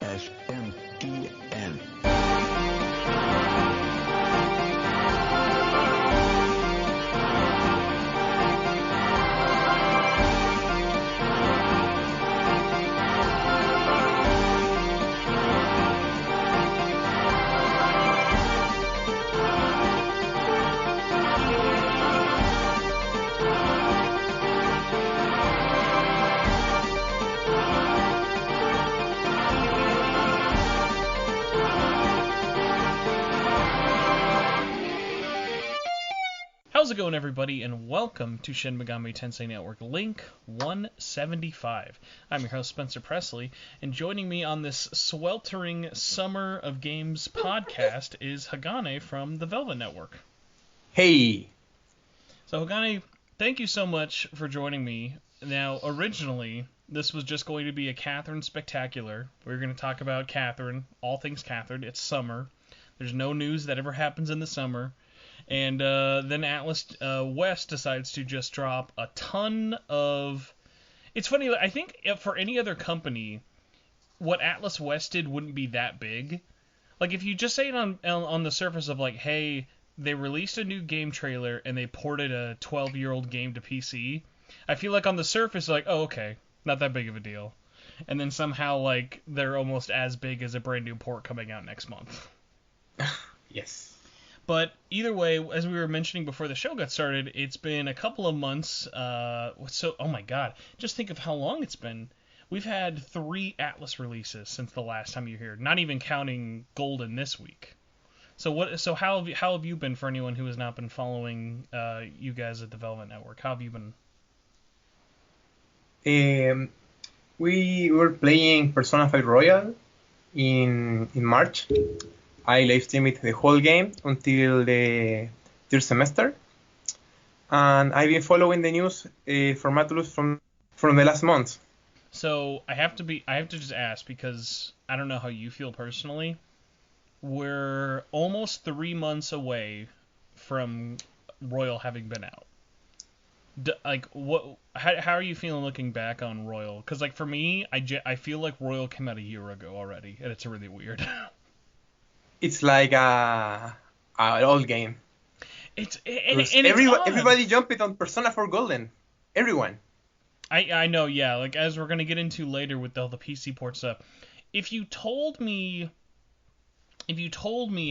Dubs-SMTN. How's it going, everybody, and welcome to Shin Megami Tensei Network Link 175. I'm your host, Spencer Presley, and joining me on this sweltering Summer of Games podcast is Hagane from the Velvet Network. Hey! So, Hagane, thank you so much for joining me. Now, originally, this was just going to be a Catherine Spectacular. We were going to talk about Catherine, all things Catherine. It's summer. There's no news that ever happens in the summer. And then Atlus West decides to just drop a ton of... It's funny, I think for any other company, what Atlus West did wouldn't be that big. Like, if you just say it on the surface of, like, hey, they released a new game trailer and they ported a 12-year-old game to PC, I feel like on the surface, like, oh, okay, not that big of a deal. And then somehow, like, they're almost as big as a brand new port coming out next month. Yes. But either way, as we were mentioning before the show got started, it's been a couple of months. Oh my god, just think of how long it's been. We've had 3 Atlus releases since the last time you were here, not even counting Golden this week. So how have you been, for anyone who has not been following you guys at the Velvet Network? How have you been? We were playing Persona 5 Royal in March. I live streamed the whole game until the third semester, and I've been following the news from Atlus from the last month. So I have to just ask, because I don't know how you feel personally. We're almost 3 months away from Royal having been out. How are you feeling looking back on Royal? Because, like, for me, I feel like Royal came out a year ago already, and it's really weird. It's like an old game. Everybody jumped on Persona 4 Golden. Everyone. I know, yeah. Like, as we're gonna get into later with all the PC port stuff, if you told me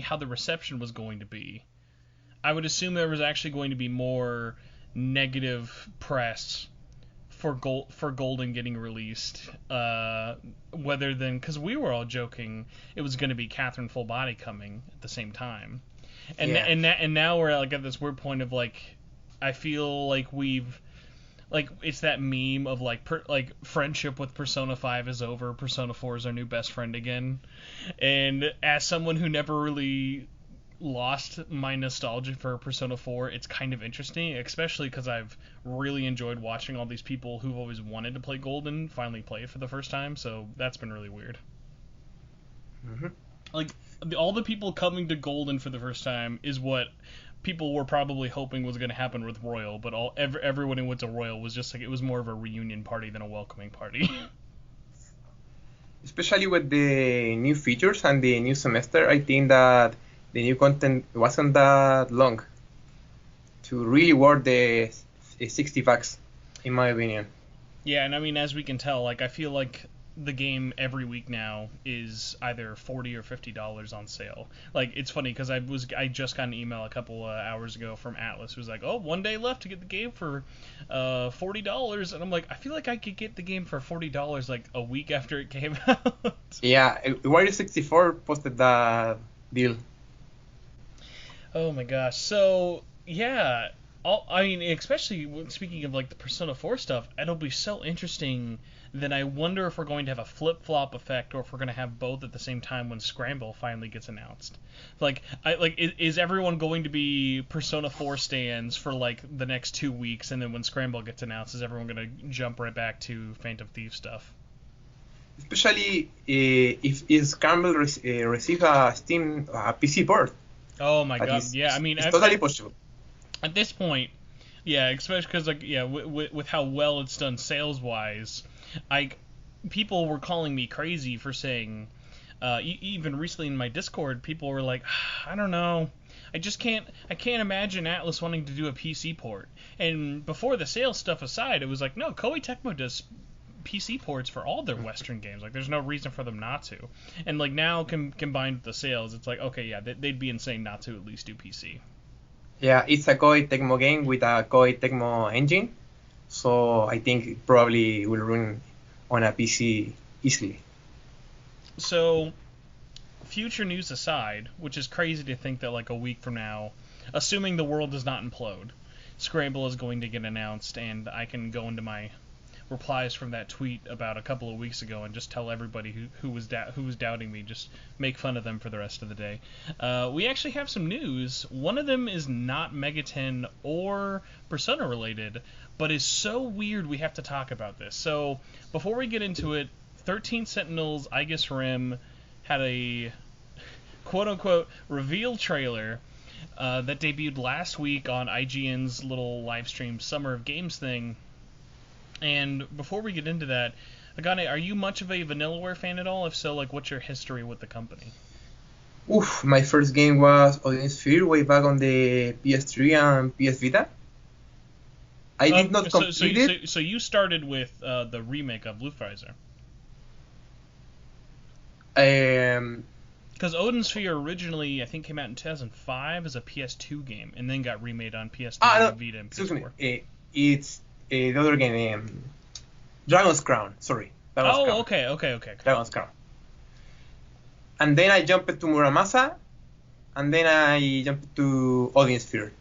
how the reception was going to be, I would assume there was actually going to be more negative press for Golden getting released, rather than, because we were all joking it was going to be Catherine Full Body coming at the same time, and now we're like at this weird point of, like, I feel like we've, like, it's that meme of like friendship with Persona 5 is over, Persona 4 is our new best friend again. And as someone who never really lost my nostalgia for Persona 4, it's kind of interesting, especially because I've really enjoyed watching all these people who've always wanted to play Golden finally play it for the first time, so that's been really weird. Mm-hmm. Like, all the people coming to Golden for the first time is what people were probably hoping was going to happen with Royal, but everyone who went to Royal was just like, it was more of a reunion party than a welcoming party. Especially with the new features and the new semester, I think that the new content wasn't that long to really worth the $60, in my opinion. Yeah, and I mean, as we can tell, like, I feel like the game every week now is either $40 or $50 on sale. Like, it's funny because I just got an email a couple hours ago from Atlus who was like, oh, 1 day left to get the game for $40, and I'm like, I feel like I could get the game for $40 like a week after it came out. Yeah, Wario 64 posted that deal. Oh my gosh. So, yeah, I mean, especially speaking of, like, the Persona 4 stuff, it'll be so interesting. Then I wonder if we're going to have a flip-flop effect, or if we're going to have both at the same time when Scramble finally gets announced. Like, is everyone going to be Persona 4 stands for, like, the next 2 weeks, and then when Scramble gets announced, is everyone going to jump right back to Phantom Thief stuff? Especially if Scramble receive a Steam PC port. Oh my god, yeah, I mean, it's totally possible. At this point, yeah, especially because, like, yeah, with how well it's done sales-wise, people were calling me crazy for saying Even recently in my Discord, people were like, I don't know. I can't imagine Atlus wanting to do a PC port. And before the sales stuff aside, it was like, no, Koei Tecmo does PC ports for all their Western games. Like, there's no reason for them not to. And like now, combined with the sales, it's like, okay, yeah, they'd be insane not to at least do PC. Yeah, it's a Koei Tecmo game with a Koei Tecmo engine, so I think it probably will run on a PC easily. So, future news aside, which is crazy to think that like a week from now, assuming the world does not implode, Scramble is going to get announced, and I can go into my replies from that tweet about a couple of weeks ago and just tell everybody who was doubting me, just make fun of them for the rest of the day. We actually have some news. One of them is not Megaten or Persona related, but is so weird we have to talk about this. So before we get into it, 13 Sentinels, I guess Rim, had a quote-unquote reveal trailer that debuted last week on IGN's little live stream Summer of Games thing. And before we get into that, Hagane, are you much of a Vanillaware fan at all? If so, like, what's your history with the company? Oof, my first game was Odin Sphere way back on the PS3 and PS Vita. I did not complete it. So you started with the remake of Luftweiser. Because Odin Sphere originally, I think, came out in 2005 as a PS2 game, and then got remade on PS3, Vita, and PS4. Excuse me. It's the other game, Dragon's Crown. Sorry. Crown. Okay. Dragon's Crown. And then I jumped to Muramasa, and then I jumped to Odin Sphere.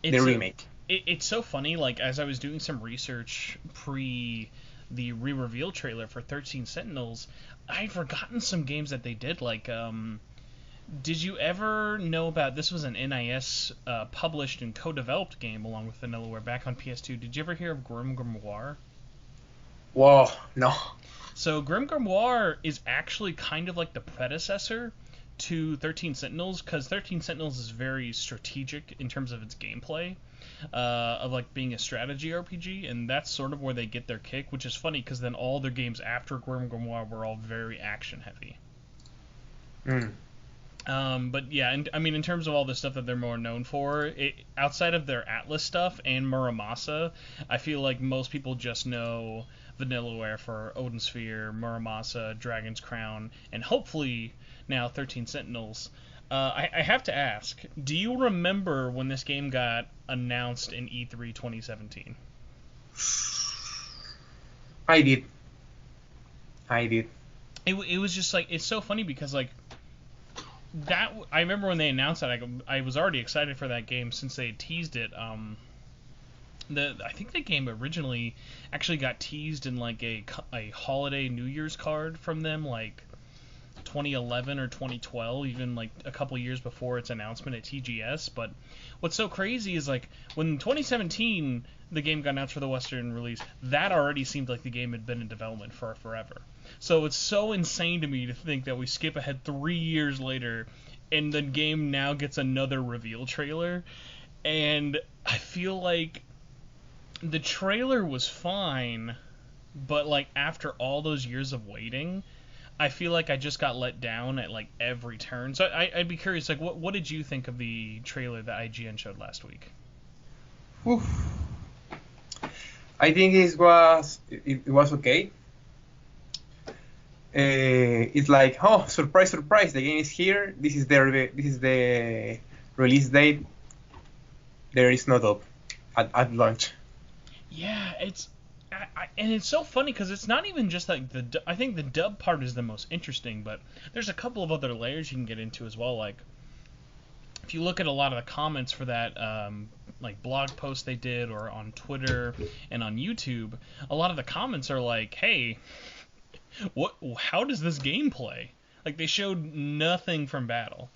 The remake. It's so funny, like, as I was doing some research pre the re-reveal trailer for 13 Sentinels, I'd forgotten some games that they did, like, did you ever know about, this was an NIS published and co-developed game along with Vanillaware back on PS2, did you ever hear of Grim Grimoire? Whoa, no. So Grim Grimoire is actually kind of like the predecessor to 13 Sentinels, because 13 Sentinels is very strategic in terms of its gameplay, of like being a strategy RPG, and that's sort of where they get their kick, which is funny because then all their games after Grim Grimoire were all very action heavy. But yeah, and I mean, in terms of all the stuff that they're more known for, outside of their Atlus stuff and Muramasa, I feel like most people just know Vanillaware for Odin Sphere, Muramasa, Dragon's Crown, and hopefully now 13 Sentinels. I have to ask, do you remember when this game got announced in E3 2017? I did. It was just like, it's so funny because like that, I remember when they announced that, I was already excited for that game since they had teased it. I think the game originally actually got teased in like a holiday New Year's card from them, like 2011 or 2012, even like a couple years before its announcement at TGS. But what's so crazy is like when 2017 the game got announced for the Western release, that already seemed like the game had been in development for forever. So it's so insane to me to think that we skip ahead 3 years later and the game now gets another reveal trailer. And I feel like the trailer was fine, but like after all those years of waiting, I feel like I just got let down at like every turn. So I'd be curious, like what did you think of the trailer that IGN showed last week? Oof. I think it was okay. It's like, oh, surprise, the game is here. This is the release date. There is no dub at launch. Yeah, and it's so funny because it's not even just like I think the dub part is the most interesting, but there's a couple of other layers you can get into as well. Like if you look at a lot of the comments for that like blog post they did, or on Twitter and on YouTube, a lot of the comments are like, hey, how does this game play? Like they showed nothing from Battle,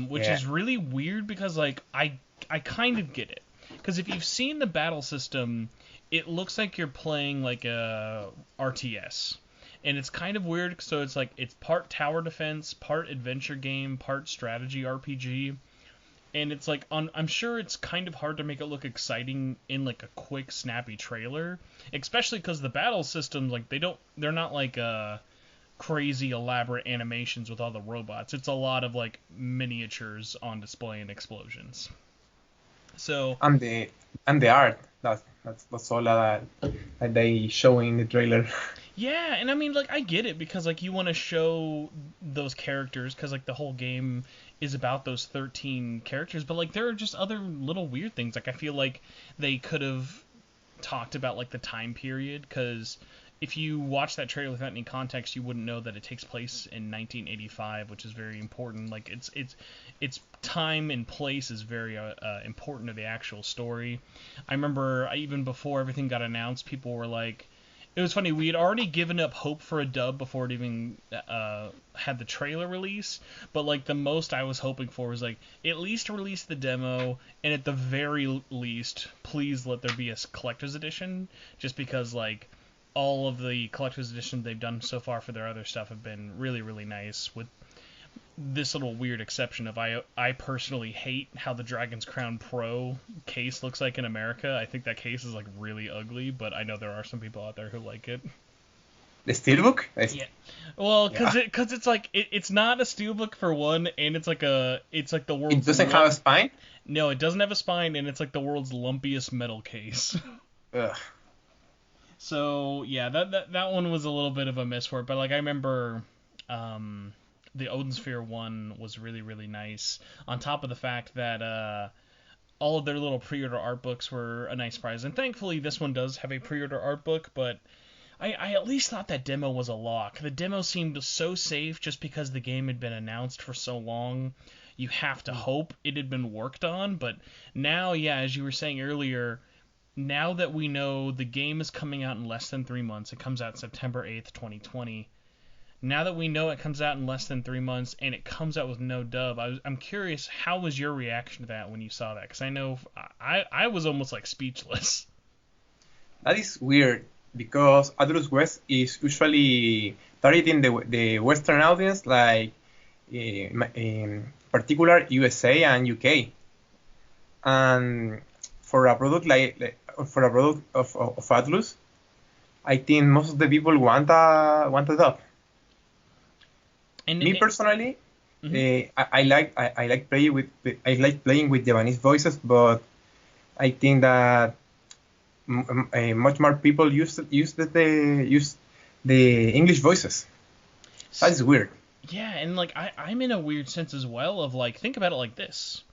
which is really weird because like I kind of get it, because if you've seen the Battle system, it looks like you're playing like a RTS, and it's kind of weird. So it's like it's part tower defense, part adventure game, part strategy RPG, and it's like I'm sure it's kind of hard to make it look exciting in like a quick snappy trailer, especially because the Battle system, like they're not like crazy elaborate animations with all the robots. It's a lot of like miniatures on display and explosions. So and the art. That's all that they show in the trailer. yeah, and I mean, like, I get it because, like, you want to show those characters because, like, the whole game is about those 13 characters, but, like, there are just other little weird things. Like, I feel like they could have talked about, like, the time period because if you watch that trailer without any context, you wouldn't know that it takes place in 1985, which is very important. Like, it's time and place is very important to the actual story. I remember even before everything got announced, people were like, it was funny, we had already given up hope for a dub before it even had the trailer release, but like the most I was hoping for was like, at least release the demo, and at the very least, please let there be a collector's edition, just because like all of the collector's editions they've done so far for their other stuff have been really, really nice, with this little weird exception of I personally hate how the Dragon's Crown Pro case looks like in America. I think that case is like really ugly, but I know there are some people out there who like it. The steelbook? Yeah. Well, because it's like it's not a steelbook for one, and it's like the world's. It doesn't have a spine? No, it doesn't have a spine, and it's like the world's lumpiest metal case. Ugh. So yeah, that one was a little bit of a miss for it, but like I remember. The Odin Sphere one was really, really nice. On top of the fact that all of their little pre-order art books were a nice prize. And thankfully, this one does have a pre-order art book, but I at least thought that demo was a lock. The demo seemed so safe just because the game had been announced for so long. You have to hope it had been worked on, but now, yeah, as you were saying earlier, now that we know the game is coming out in less than 3 months, it comes out September 8th, 2020. Now that we know it comes out in less than 3 months and it comes out with no dub, I'm curious, how was your reaction to that when you saw that? Because I know I was almost like speechless. That is weird because Atlus West is usually targeting the Western audience, like in particular USA and UK. And for a product for a product of Atlus, I think most of the people want a dub. Me personally, I like playing with Japanese voices, but I think that much more people use the English voices. That's weird. Yeah, and like I'm in a weird sense as well of like, think about it like this.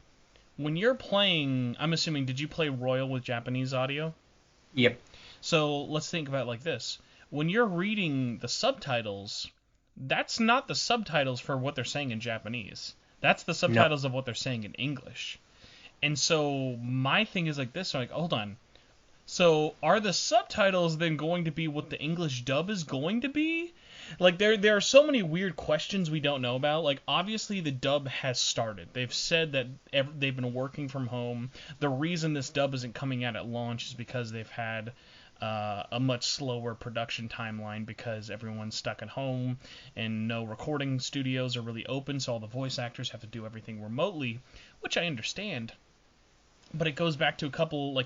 When you're playing, I'm assuming, did you play Royal with Japanese audio? Yep. So let's think about it like this. When you're reading the subtitles, that's not the subtitles for what they're saying in Japanese. That's the subtitles of what they're saying in English. And so my thing is like this, like, hold on. So are the subtitles then going to be what the English dub is going to be? Like, there are so many weird questions we don't know about. Like, obviously the dub has started. They've said that they've been working from home. The reason this dub isn't coming out at launch is because they've had a much slower production timeline because everyone's stuck at home and no recording studios are really open, so all the voice actors have to do everything remotely, which I understand. But it goes back to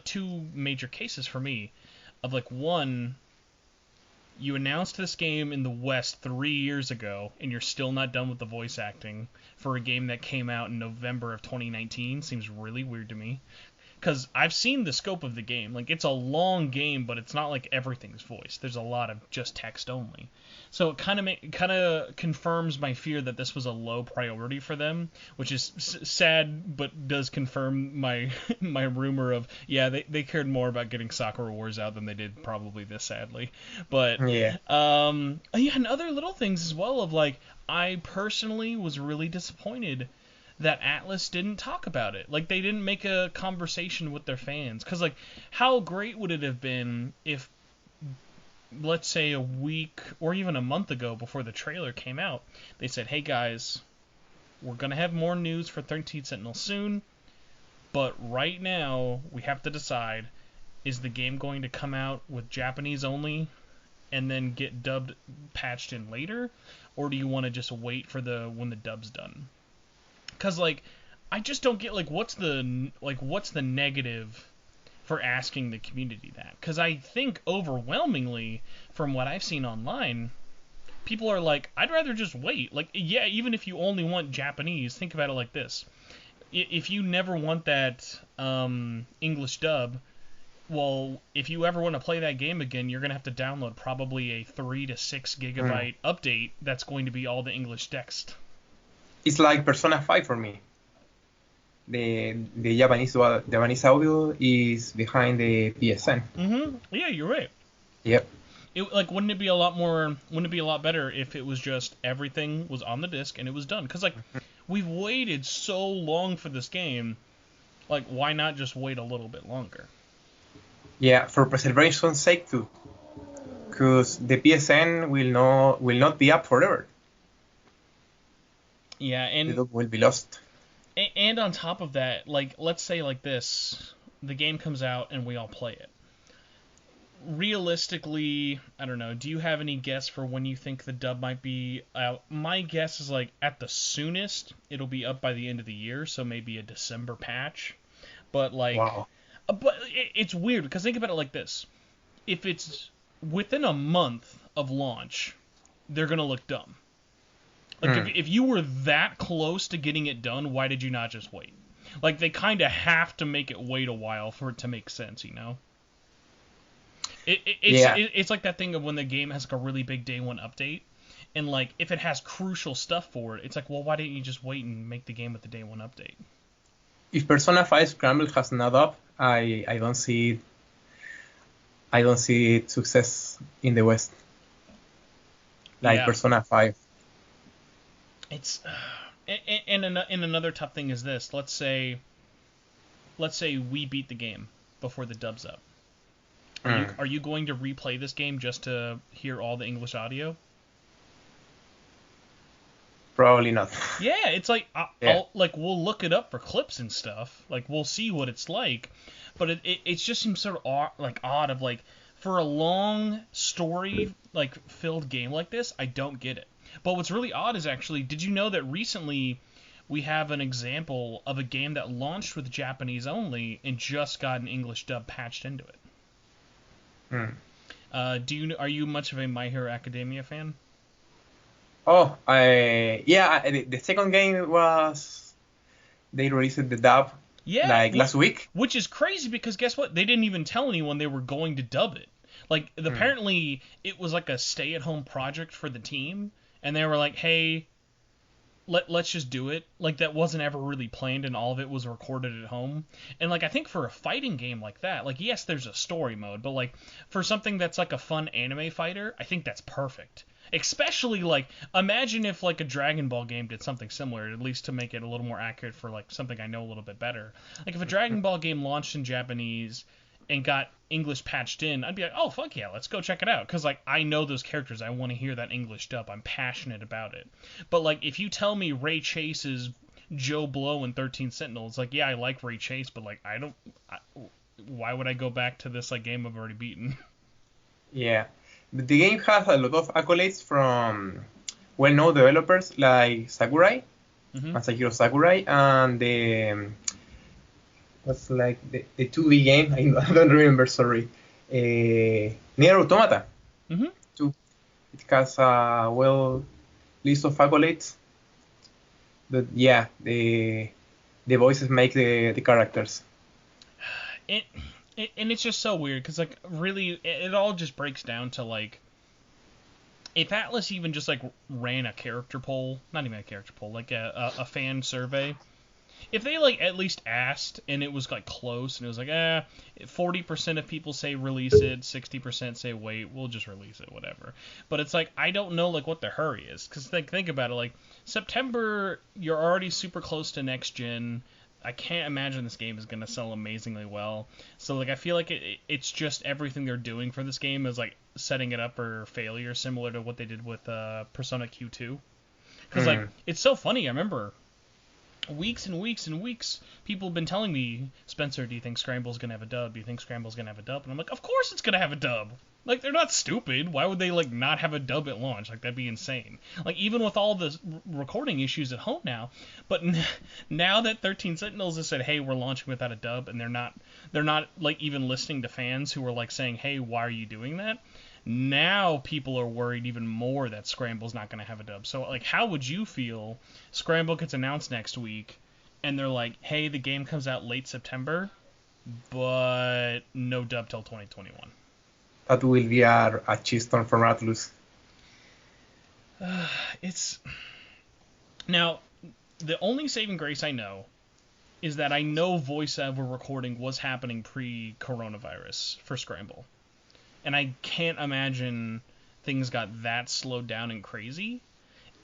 two major cases for me of like, one, you announced this game in the West 3 years ago and you're still not done with the voice acting for a game that came out in November of 2019. Seems really weird to me. Because I've seen the scope of the game. Like, it's a long game, but it's not like everything's voiced. There's a lot of just text only. So it kind of confirms my fear that this was a low priority for them, which is sad, but does confirm my my rumor of, yeah, they cared more about getting Sakura Wars out than they did probably this, sadly. But yeah, and other little things as well of like, I personally was really disappointed that Atlus didn't talk about it. Like, they didn't make a conversation with their fans. Because, like, how great would it have been if, let's say, a week or even a month ago before the trailer came out, they said, hey, guys, we're going to have more news for 13 Sentinels soon, but right now we have to decide, is the game going to come out with Japanese only and then get dubbed, patched in later, or do you want to just wait for when the dub's done? Because, like, I just don't get, like, what's the negative for asking the community that? Because I think overwhelmingly, from what I've seen online, people are like, I'd rather just wait. Like, yeah, even if you only want Japanese, think about it like this. If you never want that English dub, well, if you ever want to play that game again, you're going to have to download probably a 3 to 6 gigabyte update that's going to be all the English text. It's like Persona 5 for me. The Japanese audio is behind the PSN. Mm-hmm. Yeah, you're right. Yep. Wouldn't it be a lot better if it was just everything was on the disc and it was done? Because, like, we've waited so long for this game. Like, why not just wait a little bit longer? Yeah, for preservation's sake too. Because the PSN will not be up forever. Yeah, and the dub will be lost. And on top of that, like, let's say like this, the game comes out and we all play it. Realistically, I don't know, do you have any guess for when you think the dub might be out? My guess is, like, at the soonest, it'll be up by the end of the year, so maybe a December patch. But, like, wow. But it's weird, because think about it like this. If it's within a month of launch, they're going to look dumb. Like, if you were that close to getting it done, why did you not just wait? Like, they kind of have to make it wait a while for it to make sense, you know? It's like that thing of when the game has, like, a really big day one update, and, like, if it has crucial stuff for it, it's like, well, why didn't you just wait and make the game with the day one update? If Persona 5 Scramble has not up, I don't see it success in the West. Like Persona 5. It's and another tough thing is this. Let's say we beat the game before the dub's up. Are you going to replay this game just to hear all the English audio? Probably not. Yeah, it's like we'll look it up for clips and stuff. Like, we'll see what it's like, but it just seems sort of odd of, like, for a long story, like, filled game like this, I don't get it. But what's really odd is, actually, did you know that recently we have an example of a game that launched with Japanese only and just got an English dub patched into it? Are you much of a My Hero Academia fan? Oh, the second game was, they released the dub last week. Which is crazy, because guess what? They didn't even tell anyone they were going to dub it. Like, apparently it was like a stay-at-home project for the team, and they were like, hey, let's just do it. Like, that wasn't ever really planned, and all of it was recorded at home. And, like, I think for a fighting game like that, like, yes, there's a story mode, but, like, for something that's like a fun anime fighter, I think that's perfect. Especially, like, imagine if, like, a Dragon Ball game did something similar, at least to make it a little more accurate for, like, something I know a little bit better. Like, if a Dragon Ball game launched in Japanese and got English patched in, I'd be like, oh, fuck yeah, let's go check it out. Because, like, I know those characters. I want to hear that English dub. I'm passionate about it. But, like, if you tell me Ray Chase is Joe Blow in 13 Sentinels, like, yeah, I like Ray Chase, but, like, why would I go back to this, like, game I've already beaten? Yeah. The game has a lot of accolades from well-known developers like Sakurai, Masahiro Sakurai, and the 2D game, I don't remember, sorry, Nier Automata. Too. It has a list of accolades. But yeah, the voices make the characters. And it's just so weird, because, like, really, it all just breaks down to, like, if Atlus even just, like, ran a character poll, not even a character poll, like a fan survey, if they, like, at least asked, and it was, like, close, and it was like, 40% of people say release it, 60% say wait, we'll just release it, whatever. But it's like, I don't know, like, what the hurry is, because think about it, like, September, you're already super close to next gen. I can't imagine this game is going to sell amazingly well. So, like, I feel like it's just everything they're doing for this game is, like, setting it up for failure, similar to what they did with Persona Q2. Because, like, it's so funny. I remember weeks and weeks and weeks, people have been telling me, Spencer, do you think Scramble's going to have a dub? Do you think Scramble's going to have a dub? And I'm like, of course it's going to have a dub. Like, they're not stupid. Why would they, like, not have a dub at launch? Like, that'd be insane. Like, even with all the recording issues at home now, but now that 13 Sentinels has said, hey, we're launching without a dub, and they're not, like, even listening to fans who are, like, saying, hey, why are you doing that? Now people are worried even more that Scramble's not going to have a dub. So, like, how would you feel? Scramble gets announced next week, and they're like, hey, the game comes out late September, but no dub till 2021. That will be a cheestorm from Atlus. It's... Now, the only saving grace I know is that I know voiceover recording was happening pre-coronavirus for Scramble. And I can't imagine things got that slowed down and crazy.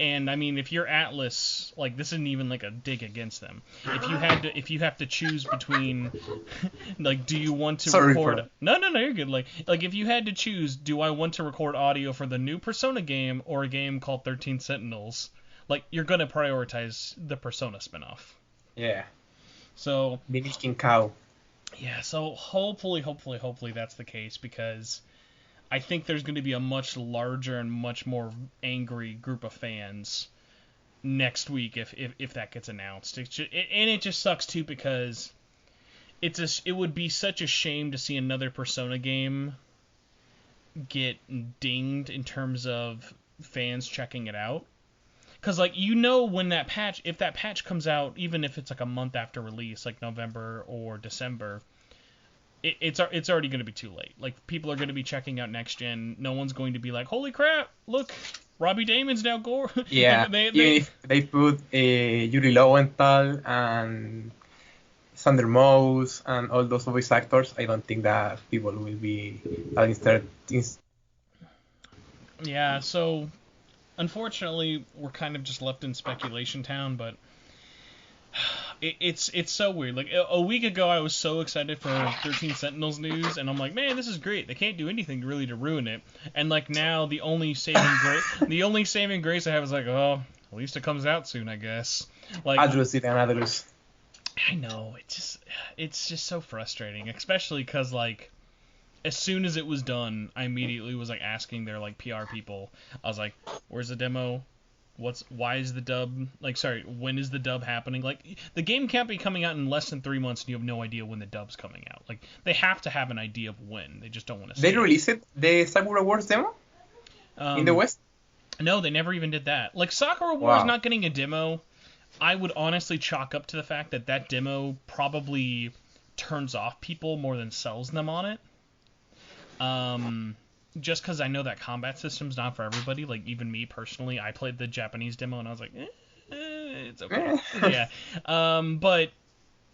And I mean, if you're Atlus, like, this isn't even like a dig against them. If you have to choose between, like, do you want to record? No, you're good. Like if you had to choose, do I want to record audio for the new Persona game or a game called 13 Sentinels? Like, you're gonna prioritize the Persona spinoff. Yeah. So. The milking cow. Yeah. So hopefully that's the case, because I think there's going to be a much larger and much more angry group of fans next week if that gets announced. And it just sucks too, because it would be such a shame to see another Persona game get dinged in terms of fans checking it out. Because, like, when if that patch comes out, even if it's like a month after release, like November or December, it's already going to be too late. Like, people are going to be checking out next gen. No one's going to be like, holy crap, look, Robbie Damon's now Gore. Yeah, even if they put Yuri Lowenthal and Sander Mouse and all those voice actors, I don't think that people will be interested. Yeah, so unfortunately, we're kind of just left in speculation town, but it's so weird. Like, a week ago, I was so excited for 13 Sentinels news, and I'm like, man, this is great. They can't do anything really to ruin it. And like now, the only saving grace I have is like, oh, at least it comes out soon, I guess. Like, Atlus. I know, it's just so frustrating, especially because, like, as soon as it was done, I immediately was like asking their like PR people. I was like, where's the demo? Why is the dub, when is the dub happening? Like, the game can't be coming out in less than 3 months and you have no idea when the dub's coming out. Like, they have to have an idea of when. They just don't want to say They released the Sakura Wars demo in the West? No, they never even did that. Like, Sakura Wars not getting a demo, I would honestly chalk up to the fact that demo probably turns off people more than sells them on it. Just because I know that combat system's not for everybody. Like, even me personally, I played the Japanese demo and I was like, it's okay. Yeah. But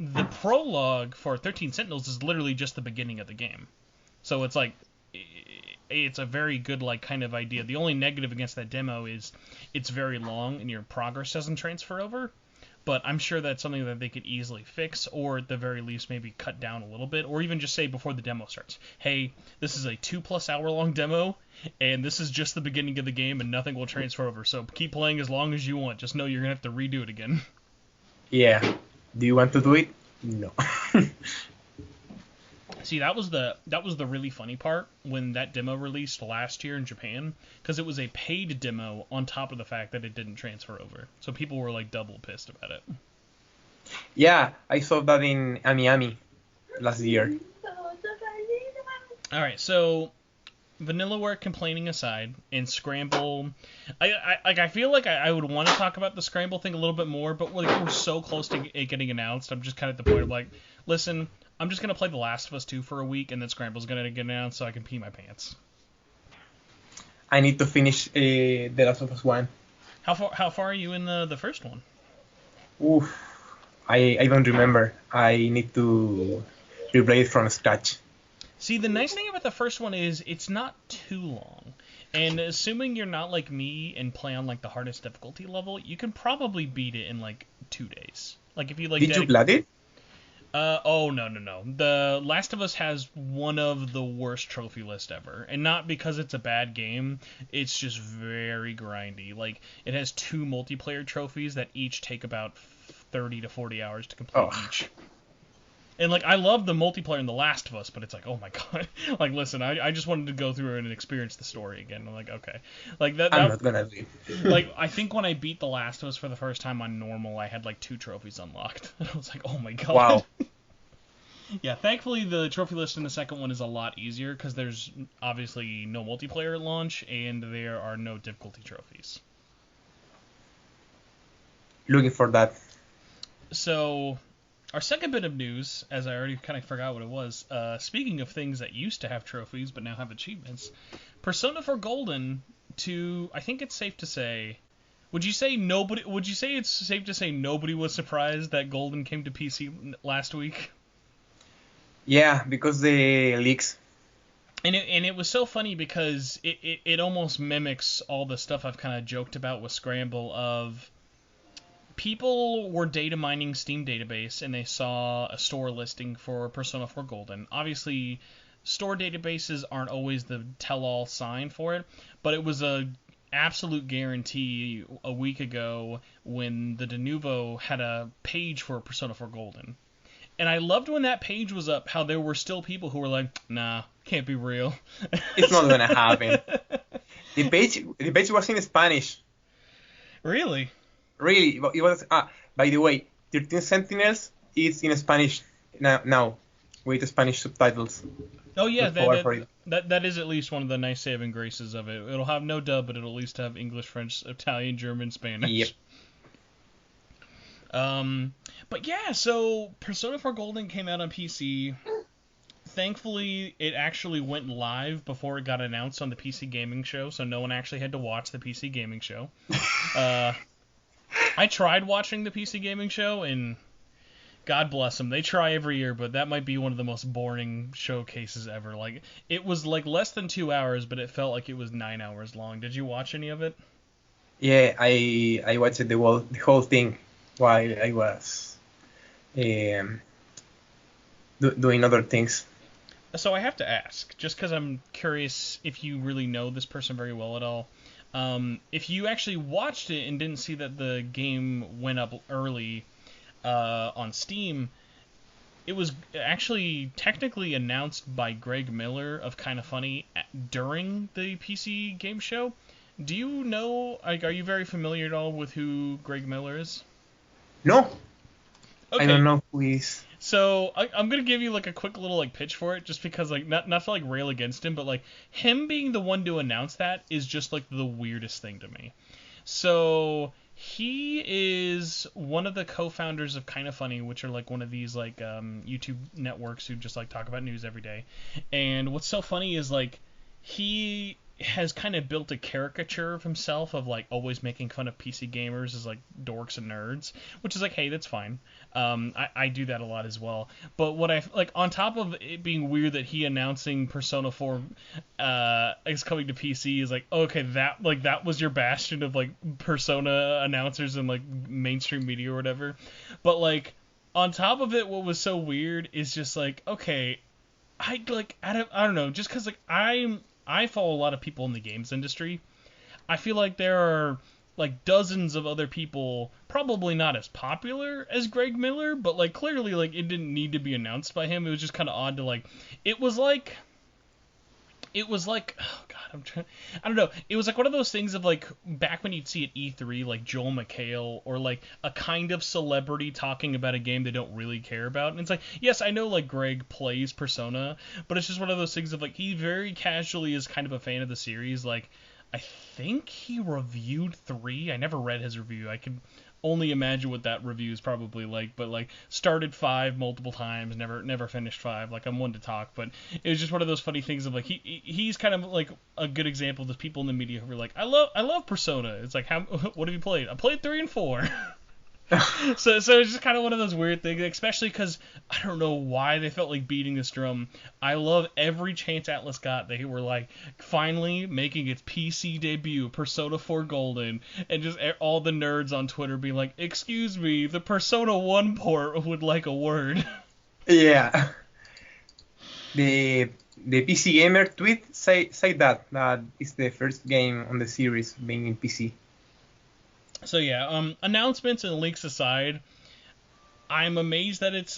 the prologue for 13 Sentinels is literally just the beginning of the game. So it's like, it's a very good, like, kind of idea. The only negative against that demo is it's very long and your progress doesn't transfer over. But I'm sure that's something that they could easily fix, or at the very least maybe cut down a little bit, or even just say before the demo starts, hey, this is a 2+ hour long demo, and this is just the beginning of the game, and nothing will transfer over. So keep playing as long as you want. Just know you're gonna have to redo it again. Yeah. Do you want to do it? No. See, that was the really funny part when that demo released last year in Japan, because it was a paid demo on top of the fact that it didn't transfer over. So people were like double pissed about it. Yeah, I saw that in Miami last year. All right, so Vanillaware complaining aside, and Scramble, I feel like I would want to talk about the Scramble thing a little bit more, but like we're so close to it getting announced, I'm just kind of at the point of like, listen, I'm just going to play The Last of Us 2 for a week, and then Scramble's going to get announced so I can pee my pants. I need to finish The Last of Us 1. How far are you in the first one? Oof. I don't remember. I need to replay it from scratch. See, the nice thing about the first one is it's not too long. And assuming you're not like me and play on like the hardest difficulty level, you can probably beat it in like 2 days. Like if you like Did you plat it? Oh, no. The Last of Us has one of the worst trophy lists ever. And not because it's a bad game, it's just very grindy. Like, it has 2 multiplayer trophies that each take about 30 to 40 hours to complete each. And, like, I love the multiplayer in The Last of Us, but it's like, oh my god. Like, listen, I just wanted to go through and experience the story again. I'm like, okay. Like, I'm not gonna do it. Like, I think when I beat The Last of Us for the first time on normal, I had, like, 2 trophies unlocked. And I was like, oh my god. Wow. Yeah, thankfully the trophy list in the second one is a lot easier because there's obviously no multiplayer at launch and there are no difficulty trophies. Looking for that. So, our second bit of news, as I already kind of forgot what it was, speaking of things that used to have trophies but now have achievements, Persona 4 Golden, I think it's safe to say, would you say it's safe to say nobody was surprised that Golden came to PC last week? Yeah, because the leaks. And it was so funny because it almost mimics all the stuff I've kind of joked about with Scramble of people were data mining Steam database and they saw a store listing for Persona 4 Golden. Obviously, store databases aren't always the tell-all sign for it, but it was a absolute guarantee a week ago when the Denuvo had a page for Persona 4 Golden. And I loved when that page was up how there were still people who were like, nah, can't be real. It's not gonna happen. The page was in Spanish. Really? Really, it was. By the way, 13 Sentinels is in Spanish now with Spanish subtitles. Oh yeah, that is at least one of the nice saving graces of it. It'll have no dub, but it'll at least have English, French, Italian, German, Spanish. Yep. But yeah, so Persona 4 Golden came out on PC. Thankfully, it actually went live before it got announced on the PC Gaming Show, so no one actually had to watch the PC Gaming Show. I tried watching the PC Gaming Show, and God bless them, they try every year, but that might be one of the most boring showcases ever. Like, it was like less than 2 hours, but it felt like it was 9 hours long. Did you watch any of it? Yeah, I watched the whole thing while I was doing other things. So I have to ask, just because I'm curious if you really know this person very well at all. If you actually watched it and didn't see that the game went up early on Steam, it was actually technically announced by Greg Miller of Kinda Funny during the PC game show. Do you know, like, are you very familiar at all with who Greg Miller is? No. Okay. I don't know who he is. So I'm gonna give you like a quick little like pitch for it, just because like not to like rail against him, but like him being the one to announce that is just like the weirdest thing to me. So he is one of the co-founders of Kinda Funny, which are like one of these like YouTube networks who just like talk about news every day. And what's so funny is like he has kind of built a caricature of himself of like always making fun of PC gamers as like dorks and nerds, which is like, hey, that's fine. I do that a lot as well. But what I like on top of it being weird that he announcing Persona 4 is coming to PC is like, okay, that was your bastion of like Persona announcers and like mainstream media or whatever. But like on top of it, what was so weird is just like, okay, I don't know, just because like I follow a lot of people in the games industry. I feel like there are like dozens of other people, probably not as popular as Greg Miller, but like clearly like it didn't need to be announced by him. It was just kind of odd to like, it was like, oh god, I don't know. It was like one of those things of like back when you'd see at E3 like Joel McHale or like a kind of celebrity talking about a game they don't really care about. And it's like, yes, I know like Greg plays Persona, but it's just one of those things of like he very casually is kind of a fan of the series. Like I think he reviewed 3. I never read his review. I can only imagine what that review is probably like, but like started 5 multiple times, never finished 5. Like I'm one to talk, but it was just one of those funny things of like he's kind of like a good example of the people in the media who are like, I love Persona. It's like, what have you played? I played 3 and 4. So it's just kind of one of those weird things, especially because I don't know why they felt like beating this drum. I love every chance Atlus got. They were like finally making its PC debut, Persona 4 Golden, and just all the nerds on Twitter being like, "Excuse me, the Persona 1 port would like a word." Yeah. The PC Gamer tweet say that it's the first game on the series being in PC. So yeah, announcements and leaks aside, I'm amazed that it's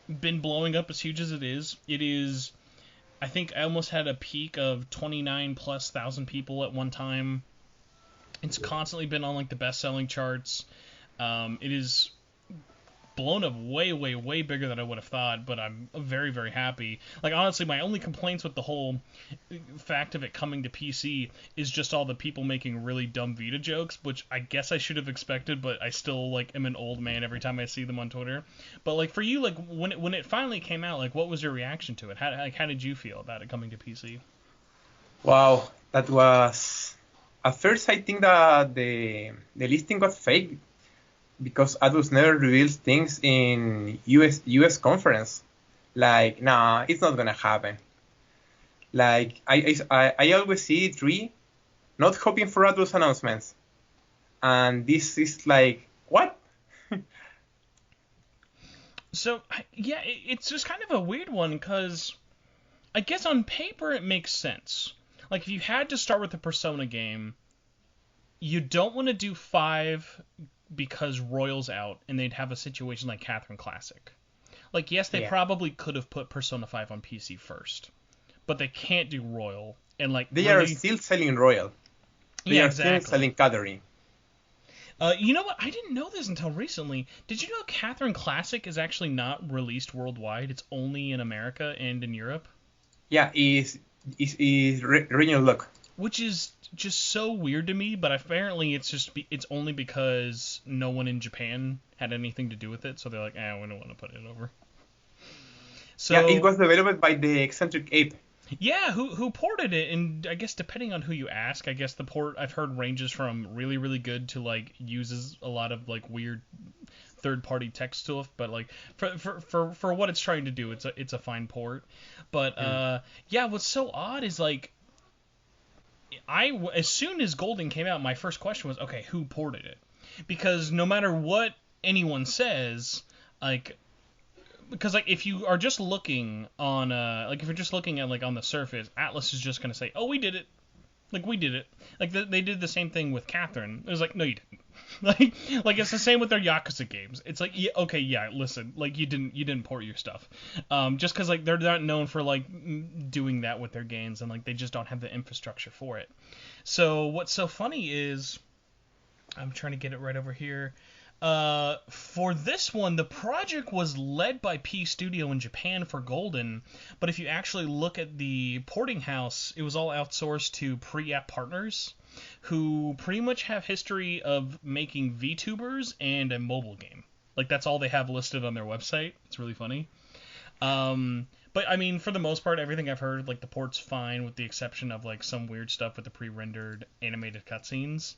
been blowing up as huge as it is. It is, I think I almost had a peak of 29,000+ people at one time. It's constantly been on like the best-selling charts. It is blown up way, way, way bigger than I would have thought, but I'm very, very happy. Like, honestly, my only complaints with the whole fact of it coming to PC is just all the people making really dumb Vita jokes, which I guess I should have expected, but I still, like, am an old man every time I see them on Twitter. But, like, for you, like, when it finally came out, like, what was your reaction to it? How did you feel about it coming to PC? Wow, that was. At first, I think that the listing was fake because Atlus never reveals things in US conference. Like, nah, it's not gonna happen. Like, I always see three, not hoping for Atlus announcements, and this is like, what? So, yeah, it's just kind of a weird one, because I guess on paper it makes sense. Like, if you had to start with a Persona game, you don't want to do 5 because Royal's out, and they'd have a situation like Catherine Classic. Like, yes, they probably could have put Persona 5 on PC first, but they can't do Royal, and, like, They are still selling Royal. They are still selling Catherine. You know what? I didn't know this until recently. Did you know Catherine Classic is actually not released worldwide? It's only in America and in Europe? Yeah, is regional lock. Which is just so weird to me, but apparently it's only because no one in Japan had anything to do with it, so they're like, we don't want to put it over. So, yeah, it was developed by the Eccentric Ape. Yeah, who ported it, and I guess depending on who you ask, I guess the port I've heard ranges from really, really good to, like, uses a lot of, like, weird third-party tech stuff, but, like, for what it's trying to do, it's a fine port. But yeah, what's so odd is, like, as soon as Golden came out, my first question was, okay, who ported it? Because no matter what anyone says, like, because, like, if you are just looking on, like, if you're just looking at, like, on the surface, Atlus is just gonna say, oh, we did it. Like, we did it. Like, they did the same thing with Catherine. It was like, no, you didn't. like it's the same with their Yakuza games. It's like, yeah, okay, yeah, listen, like, you didn't port your stuff. Just because, like, they're not known for, like, doing that with their games, and, like, they just don't have the infrastructure for it. So what's so funny is, I'm trying to get it right over here. For this one, the project was led by P Studio in Japan for Golden, but if you actually look at the porting house, it was all outsourced to Pre-App Partners, who pretty much have history of making VTubers and a mobile game. Like, that's all they have listed on their website. It's really funny. But, I mean, for the most part, everything I've heard, like, the port's fine, with the exception of, like, some weird stuff with the pre-rendered animated cutscenes.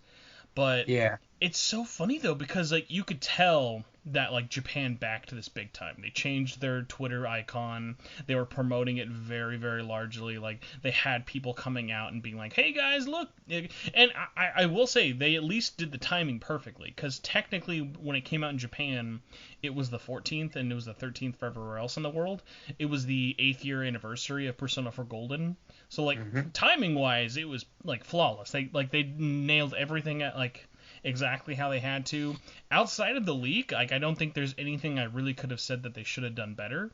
But yeah, it's so funny, though, because, like, you could tell that, like, Japan backed this big time. They changed their Twitter icon. They were promoting it very, very largely. Like, they had people coming out and being like, hey, guys, look. And I will say, they at least did the timing perfectly, because technically, when it came out in Japan, it was the 14th, and it was the 13th for everywhere else in the world. It was the 8th year anniversary of Persona 4 Golden. So, like, timing-wise, it was, like, flawless. They nailed everything at, like, exactly how they had to. Outside of the leak, like, I don't think there's anything I really could have said that they should have done better.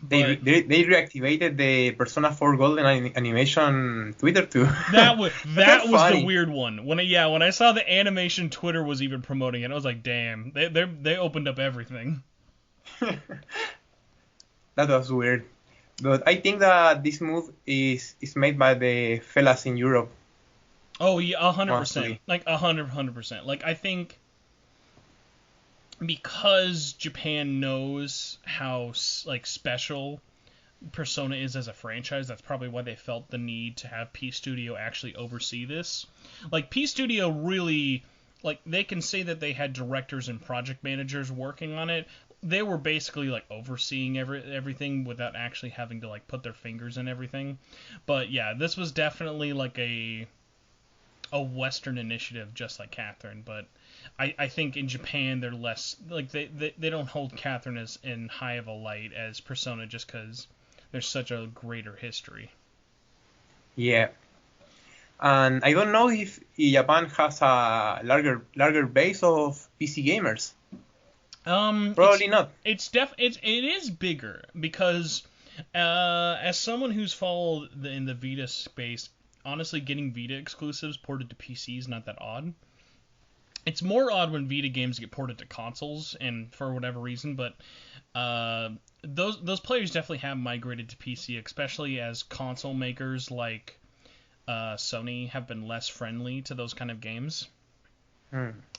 But they reactivated the Persona 4 Golden animation Twitter too. That was the weird one. When I saw the animation Twitter was even promoting it, I was like, damn, they opened up everything. That was weird. But I think that this move is made by the fellas in Europe. Oh yeah, 100%. Like 100%. Like, I think because Japan knows how, like, special Persona is as a franchise, that's probably why they felt the need to have P Studio actually oversee this. Like, P Studio really, like, they can say that they had directors and project managers working on it. They were basically, like, overseeing everything without actually having to, like, put their fingers in everything. But yeah, this was definitely like a Western initiative, just like Catherine, but I think in Japan they're less, like, they don't hold Catherine as in high of a light as Persona, just because there's such a greater history. Yeah, and I don't know if Japan has a larger base of PC gamers. Probably not. It is bigger, because as someone who's followed in the Vita space, honestly, getting Vita exclusives ported to PC is not that odd. It's more odd when Vita games get ported to consoles, and for whatever reason, but those players definitely have migrated to PC, especially as console makers like Sony have been less friendly to those kind of games.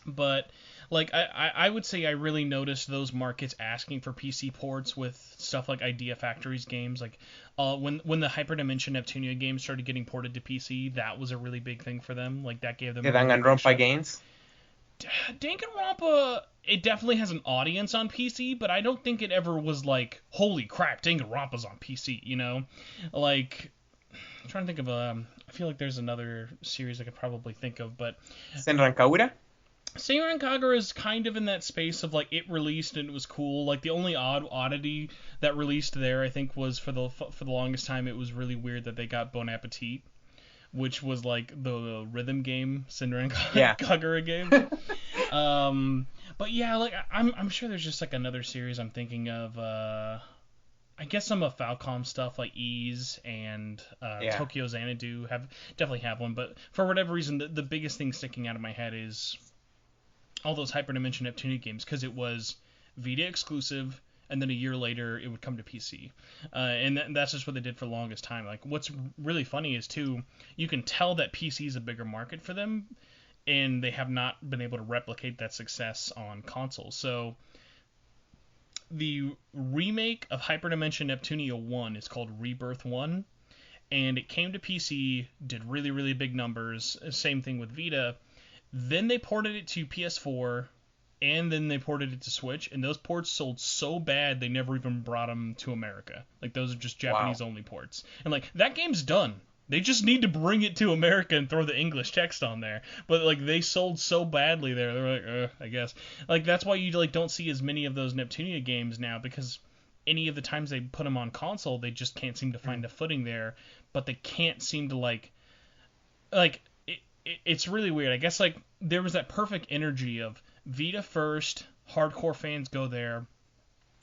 But like I would say I really noticed those markets asking for PC ports with stuff like Idea Factory's games. Like when the Hyperdimension Neptunia games started getting ported to PC, that was a really big thing for them. Like that gave them The a really big Danganronpa shot. games. Danganronpa, it definitely has an audience on PC, but I don't think it ever was like, holy crap, Danganronpa's on PC, you know? Like, I'm trying to think of I feel like there's another series I could probably think of, but Senran Kagura. Senran Kagura is kind of in that space of like it released and it was cool. Like the only oddity that released there, I think, was for the longest time it was really weird that they got Bon Appetit, which was like the rhythm game, Senran Kagura game. But yeah, like I'm sure there's just like another series I'm thinking of. I guess some of Falcom stuff like Ease and Tokyo Xanadu definitely have one, but for whatever reason, the biggest thing sticking out of my head is all those Hyperdimension Neptunia games, because it was Vita exclusive, and then a year later it would come to PC, and that's just what they did for the longest time. Like what's really funny is too, you can tell that PC is a bigger market for them, and they have not been able to replicate that success on consoles. So the remake of Hyperdimension Neptunia 1 is called Rebirth 1, and it came to PC, did really, really big numbers. Same thing with Vita. Then they ported it to PS4, and then they ported it to Switch, and those ports sold so bad they never even brought them to America. Like, those are just Japanese-only ports. And, like, that game's done. They just need to bring it to America and throw the English text on there. But, like, they sold so badly there, they're like, I guess. Like, that's why you, like, don't see as many of those Neptunia games now, because any of the times they put them on console, they just can't seem to find a footing there. But they can't seem to, like it's really weird. I guess like there was that perfect energy of Vita first, hardcore fans go there,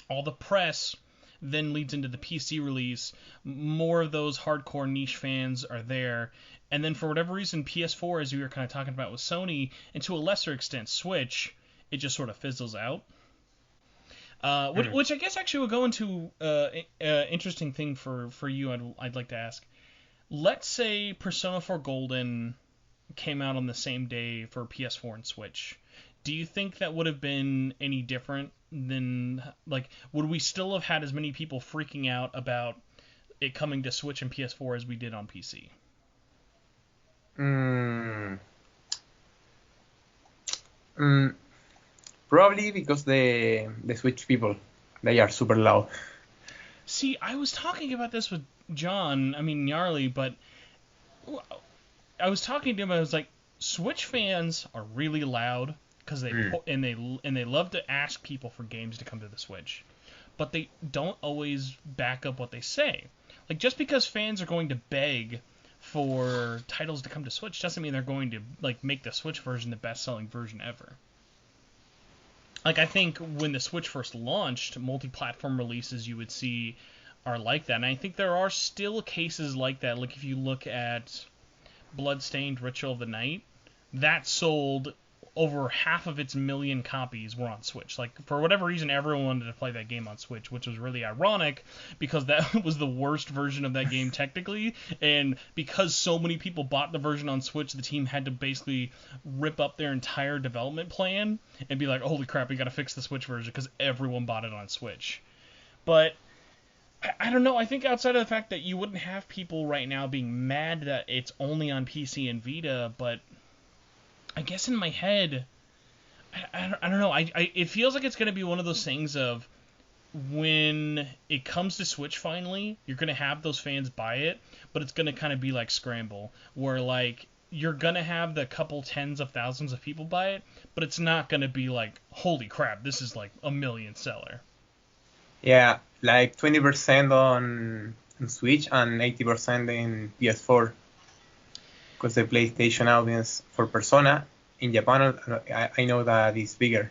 all the press then leads into the PC release, more of those hardcore niche fans are there, and then for whatever reason PS4, as we were kind of talking about with Sony, and to a lesser extent Switch, it just sort of fizzles out. Which I guess actually will go into interesting thing for you I'd like to ask. Let's say Persona 4 Golden came out on the same day for PS4 and Switch. Do you think that would have been any different than, like, would we still have had as many people freaking out about it coming to Switch and PS4 as we did on PC? Probably because the Switch people, they are super loud. See, I was talking about this with John, Gnarly, but I was talking to him, I was like, Switch fans are really loud because they love to ask people for games to come to the Switch, but they don't always back up what they say. Like, just because fans are going to beg for titles to come to Switch doesn't mean they're going to like make the Switch version the best-selling version ever. Like, I think when the Switch first launched, multi-platform releases you would see are like that, and I think there are still cases like that. Like, if you look at Bloodstained Ritual of the Night, that sold over 500,000 copies were on Switch. Like, for whatever reason, everyone wanted to play that game on Switch, which was really ironic because that was the worst version of that game technically, and because so many people bought the version on Switch, the team had to basically rip up their entire development plan and be like, holy crap, we gotta fix the Switch version because everyone bought it on Switch. But I don't know, I think outside of the fact that you wouldn't have people right now being mad that it's only on PC and Vita, but I guess in my head, I don't know, it feels like it's going to be one of those things of when it comes to Switch finally, you're going to have those fans buy it, but it's going to kind of be like Scramble, where like you're going to have the couple tens of thousands of people buy it, but it's not going to be like, holy crap, this is like a million seller. Yeah, like 20% on Switch and 80% in PS4. Because the PlayStation audience for Persona in Japan, I know that is bigger.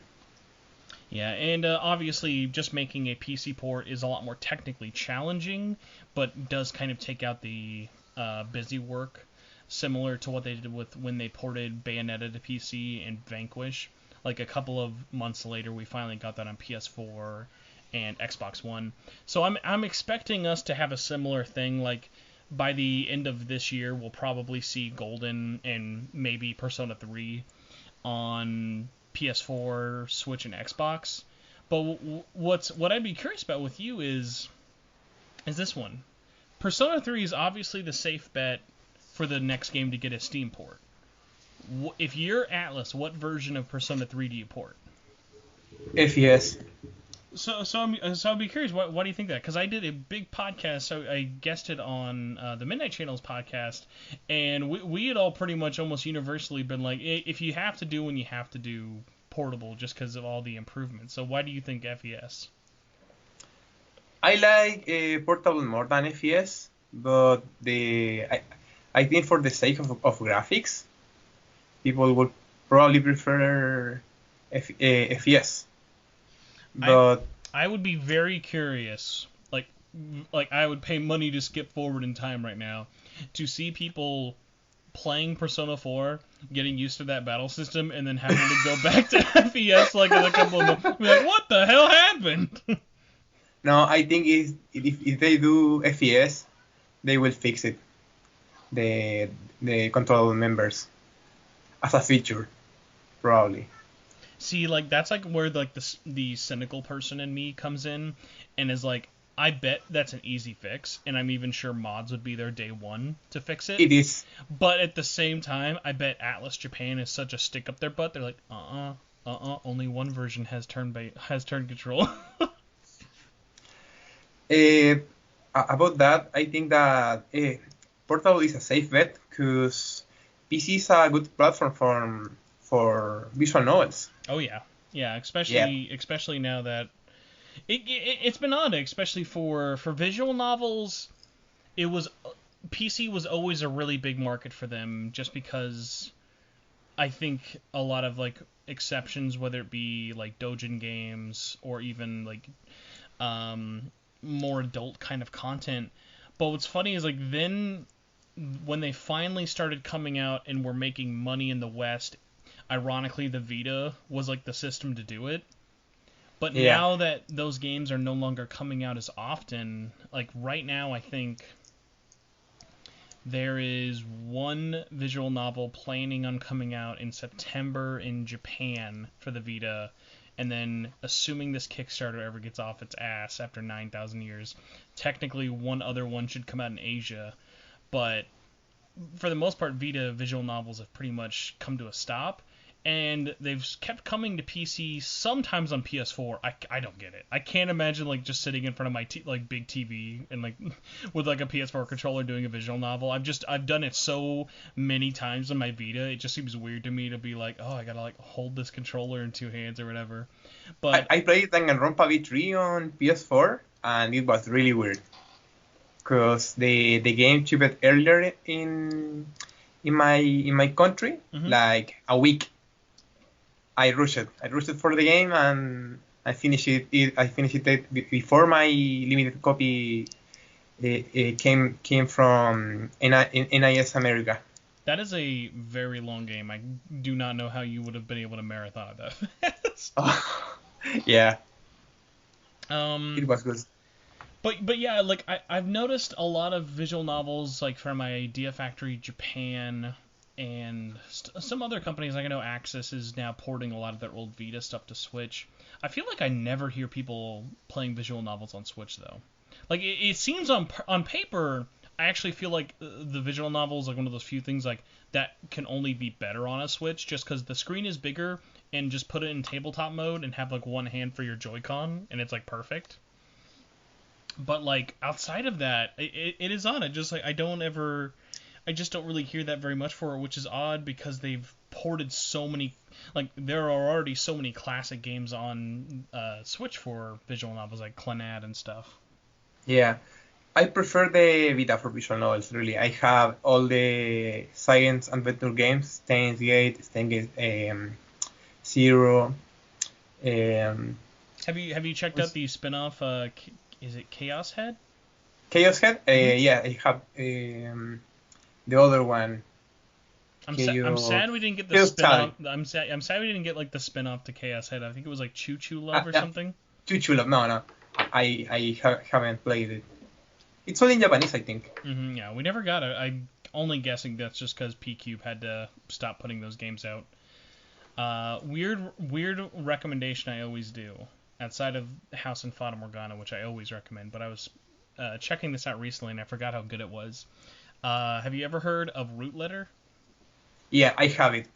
Yeah, and obviously just making a PC port is a lot more technically challenging, but does kind of take out the busy work. similar to what they did with when they ported Bayonetta to PC and Vanquish. Like a couple of months later, we finally got that on PS4 and Xbox One. So I'm expecting us to have a similar thing. Like by the end of this year, we'll probably see Golden and maybe Persona 3 on PS4, Switch, and Xbox. But what I'd be curious about with you is this one. Persona 3 is obviously the safe bet for the next game to get a Steam port. If you're Atlus, what version of Persona 3 do you port? FES. So I'd be curious. Why do you think that? Because I did a big podcast. So I guested on the Midnight Channel's podcast, and we had all pretty much almost universally been like, if you have to do one, you have to do portable, just because of all the improvements. So why do you think FES? I like portable more than FES, but I think for the sake of graphics, people would probably prefer FES. But I would be very curious, like I would pay money to skip forward in time right now to see people playing Persona 4, getting used to that battle system, and then having to go back to FES like in a couple of months. Be like, what the hell happened? No, I think if they do FES, they will fix it. The control members as a feature, probably. See, like that's like where like the cynical person in me comes in, and is like, I bet that's an easy fix, and I'm even sure mods would be there day one to fix it. It is. But at the same time, I bet Atlus Japan is such a stick up their butt. They're like, only one version has turn control. About that, I think that portable is a safe bet because PC is a good platform for visual novels. Oh yeah, especially now that it's been odd, especially for visual novels. It was PC was always a really big market for them, just because I think a lot of like exceptions, whether it be like doujin games or even like more adult kind of content. But what's funny is like then when they finally started coming out and were making money in the West, ironically the Vita was like the system to do it. But now that those games are no longer coming out as often, like right now I think there is one visual novel planning on coming out in September in Japan for the Vita, and then assuming this Kickstarter ever gets off its ass after 9,000 years, technically one other one should come out in Asia. But for the most part, Vita visual novels have pretty much come to a stop, and they've kept coming to PC, sometimes on PS4. I don't get it. I can't imagine like just sitting in front of my like big TV and like with like a PS4 controller doing a visual novel. I've done it so many times on my Vita. It just seems weird to me to be like, oh, I gotta like hold this controller in two hands or whatever. But I played Danganronpa V3 on PS4, and it was really weird because the game shipped earlier in my country, like a week. I rushed it for the game, and I finished it before my limited copy came from NIS America. That is a very long game. I do not know how you would have been able to marathon that fast. Yeah. It was good. But yeah, like I've noticed a lot of visual novels like from Idea Factory Japan and some other companies. Like I know Axis is now porting a lot of their old Vita stuff to Switch. I feel like I never hear people playing visual novels on Switch though. Like it seems on paper, I actually feel like the visual novel is like one of those few things like that can only be better on a Switch, just because the screen is bigger, and just put it in tabletop mode and have like one hand for your Joy-Con and it's like perfect. But like outside of that, it is on. It just like I just don't really hear that very much for it, which is odd because they've ported so many, like there are already so many classic games on Switch for visual novels like Clannad and stuff. Yeah, I prefer the Vita for visual novels. Really, I have all the science adventure games: Steins Gate, Zero. Have you checked out the spin-off? Is it Chaos Head? Chaos Head? Yeah, I have the other one. I'm sad we didn't get the Feel spin-off. sad. I'm sad we didn't get like the spin-off to Chaos Head. I think it was like Choo Choo Love or Yeah. something. Choo Choo Love. No, no. Haven't played it. It's all in Japanese, I think. Yeah, we never got it. I'm only guessing that's just because P-Cube had to stop putting those games out. Weird recommendation I always do, outside of House and Fata Morgana, which I always recommend, but I was checking this out recently and I forgot how good it was. Have you ever heard of Root Letter? Yeah, I have it.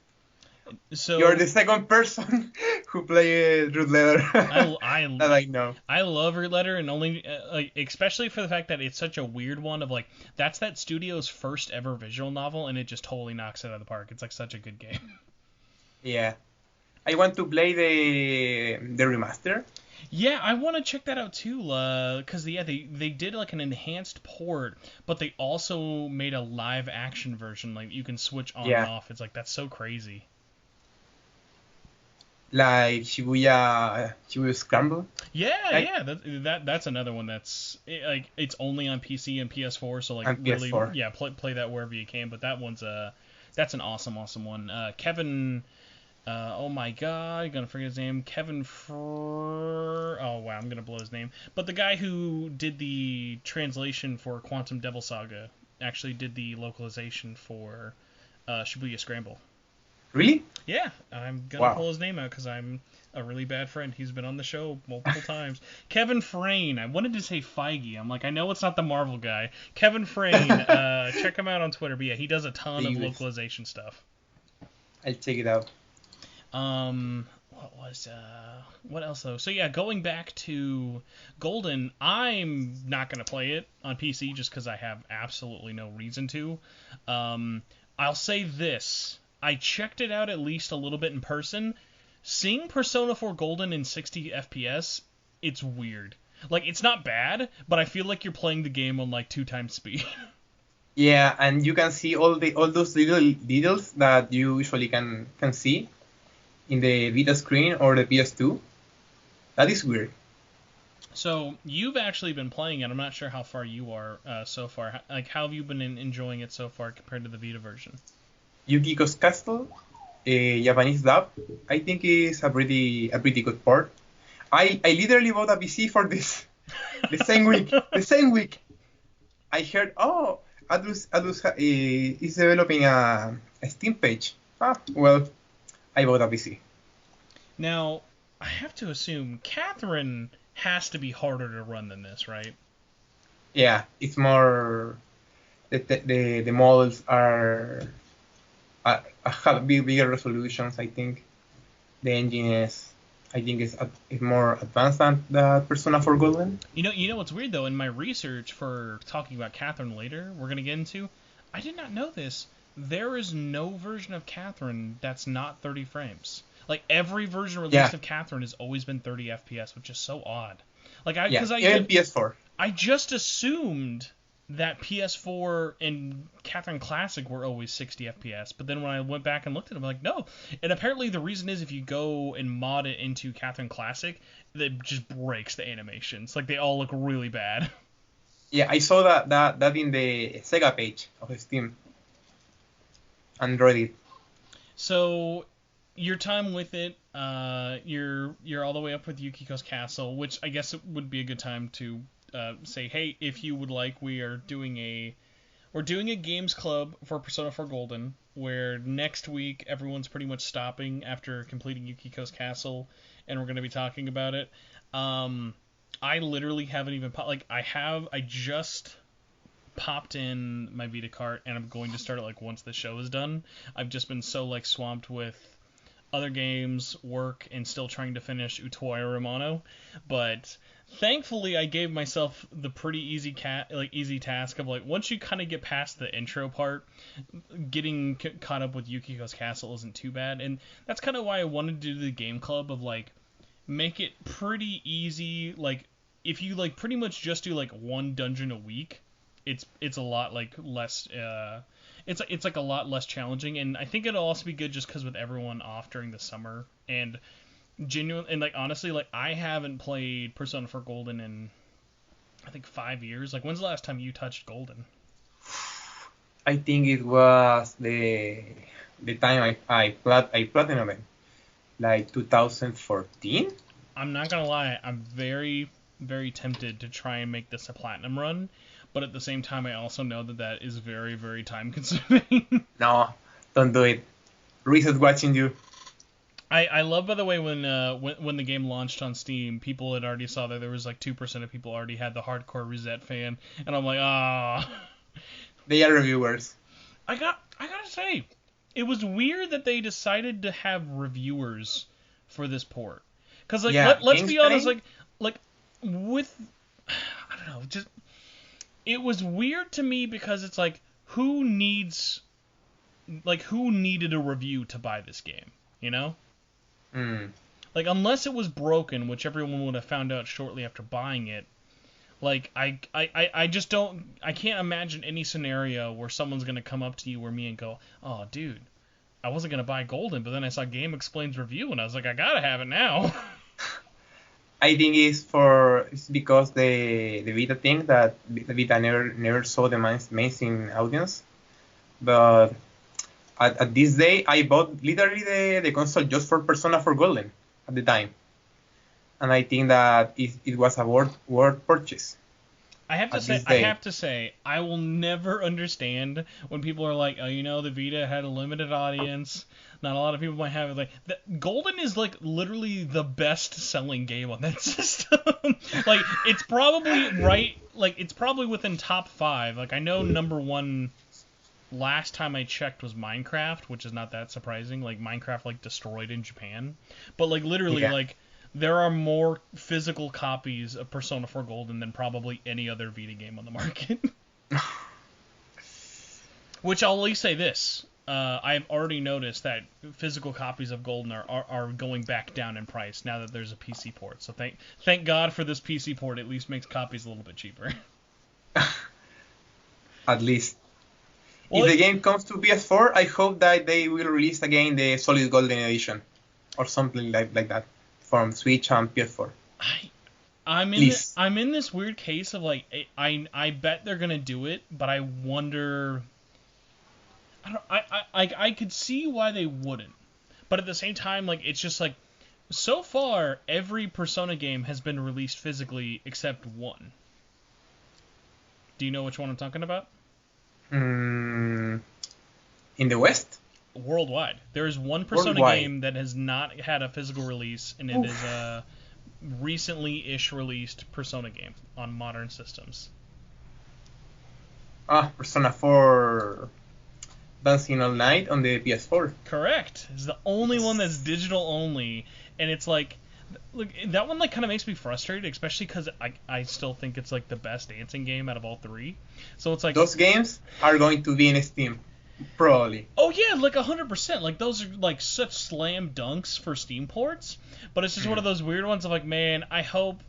So You're the second person who played Root Letter that I know. I love Root Letter, and only like, especially for the fact that it's such a weird one of like that's that studio's first ever visual novel, and it just totally knocks it out of the park. It's like such a good game. Yeah. I want to play the remaster. Yeah, I want to check that out too, because they did like an enhanced port, but they also made a live action version, like you can switch on and off. It's like that's so crazy. Like Shibuya Scramble. Yeah, that's another one that's like it's only on PC and PS4, so like and really, PS4. yeah, play that wherever you can. But that's an awesome one. Kevin, oh my god, I'm gonna forget his name. Oh wow, I'm gonna blow his name. But the guy who did the translation for Quantum Devil Saga actually did the localization for Shibuya Scramble. Really? Yeah, I'm gonna pull his name out because I'm a really bad friend. He's been on the show multiple times. Kevin Frayne. I wanted to say Feige. I'm like, I know it's not the Marvel guy. Kevin Frayne. Check him out on Twitter. But yeah, he does a ton of localization stuff. I'll check it out. What else though? So yeah, going back to Golden, I'm not gonna play it on PC just because I have absolutely no reason to. I'll say this. I checked it out at least a little bit in person. Seeing Persona 4 Golden in 60 FPS, it's weird. Like, it's not bad, but I feel like you're playing the game on like 2 times speed. Yeah, and you can see all those little details that you usually can see in the Vita screen or the PS2. That is weird. So, you've actually been playing it. I'm not sure how far you are so far. Like, how have you been enjoying it so far compared to the Vita version? Yukiko's Castle, Japanese dub, I think is a pretty good port. I literally bought a PC for this the same week. I heard, Atlus is developing a Steam page. Well, I bought a PC. Now, I have to assume Catherine has to be harder to run than this, right? Yeah, it's more the models are have bigger resolutions. I think the engine is more advanced than the Persona 4 Golden. You know what's weird though? In my research for talking about Catherine later, we're gonna get into. I did not know this. There is no version of Catherine that's not 30 frames. Like every version released of Catherine has always been 30 FPS, which is so odd. Like even PS4. I just assumed that PS4 and Catherine Classic were always 60 FPS, but then when I went back and looked at them, I'm like, no. And apparently the reason is if you go and mod it into Catherine Classic, it just breaks the animations. Like, they all look really bad. Yeah, I saw that in the Sega page of Steam and Reddit. So, your time with it, you're all the way up with Yukiko's Castle, which I guess it would be a good time to say, hey, if you would like, we're doing a games club for Persona 4 Golden, where next week everyone's pretty much stopping after completing Yukiko's Castle, and we're going to be talking about it. I literally haven't even I just popped in my Vita cart, and I'm going to start it like once the show is done. I've just been so like swamped with other games, work, and still trying to finish Utoya Romano, but thankfully I gave myself the pretty easy task of like once you kind of get past the intro part, getting caught up with Yukiko's Castle isn't too bad, and that's kind of why I wanted to do the game club of like make it pretty easy. Like if you like pretty much just do like one dungeon a week, it's a lot like less it's like a lot less challenging, and I think it'll also be good just because with everyone off during the summer, and genuinely, and like honestly, like I haven't played Persona 4 Golden in I think 5 years. Like, when's the last time you touched Golden? I think it was the The time I platinum it, like 2014. I'm not gonna lie, I'm very, very tempted to try and make this a platinum run, but at the same time, I also know that that is very, very time consuming. No, don't do it. Reset watching you. I love, by the way, when the game launched on Steam, people had already saw that there was like 2% of people already had the hardcore reset fan, and I'm like, ah. They are reviewers. I gotta say, it was weird that they decided to have reviewers for this port, because like Yeah, let's be honest, gameplay? like with I don't know, just it was weird to me because it's like who needed a review to buy this game, you know? Mm. Like, unless it was broken, which everyone would have found out shortly after buying it, like, I just don't, I can't imagine any scenario where someone's going to come up to you or me and go, oh, dude, I wasn't going to buy Golden, but then I saw Game Explain's review, and I was like, I gotta have it now. I think it's because the Vita thing that the Vita never saw the mainstream audience. But at this day, I bought literally the console just for Persona 4 Golden at the time, and I think that it was a worth purchase I have at this day. to say, I will never understand when people are like, oh, you know, the Vita had a limited audience. Not a lot of people might have it. Like, Golden is like literally the best-selling game on that system. Like, it's probably it's probably within top 5. Like, I know number 1 last time I checked was Minecraft, which is not that surprising. Like, Minecraft like destroyed in Japan, but like literally Yeah. like. There are more physical copies of Persona 4 Golden than probably any other Vita game on the market. Which I'll at least say this. I've already noticed that physical copies of Golden are going back down in price now that there's a PC port. So thank God for this PC port. At least makes copies a little bit cheaper. At least. Well, If the game comes to PS4, I hope that they will release again the Solid Golden Edition or something like that from Switch and PS4. I'm Please. in this weird case of like I bet they're gonna do it, but I wonder. I could see why they wouldn't, but at the same time, like it's just like so far every Persona game has been released physically except one. Do you know which one I'm talking about? In the West? Worldwide. There is one Persona Worldwide. game that has not had a physical release, and it is a recently-ish released Persona game on modern systems. Persona 4 Dancing All Night on the PS4. Correct. It's the only one that's digital only, and it's like, look, that one like kind of makes me frustrated, especially because I still think it's like the best dancing game out of all 3. So it's like Those games are going to be in Steam, probably. oh yeah, like 100%. Like those are like such slam dunks for Steam ports, but it's just one of those weird ones of like, man, I hope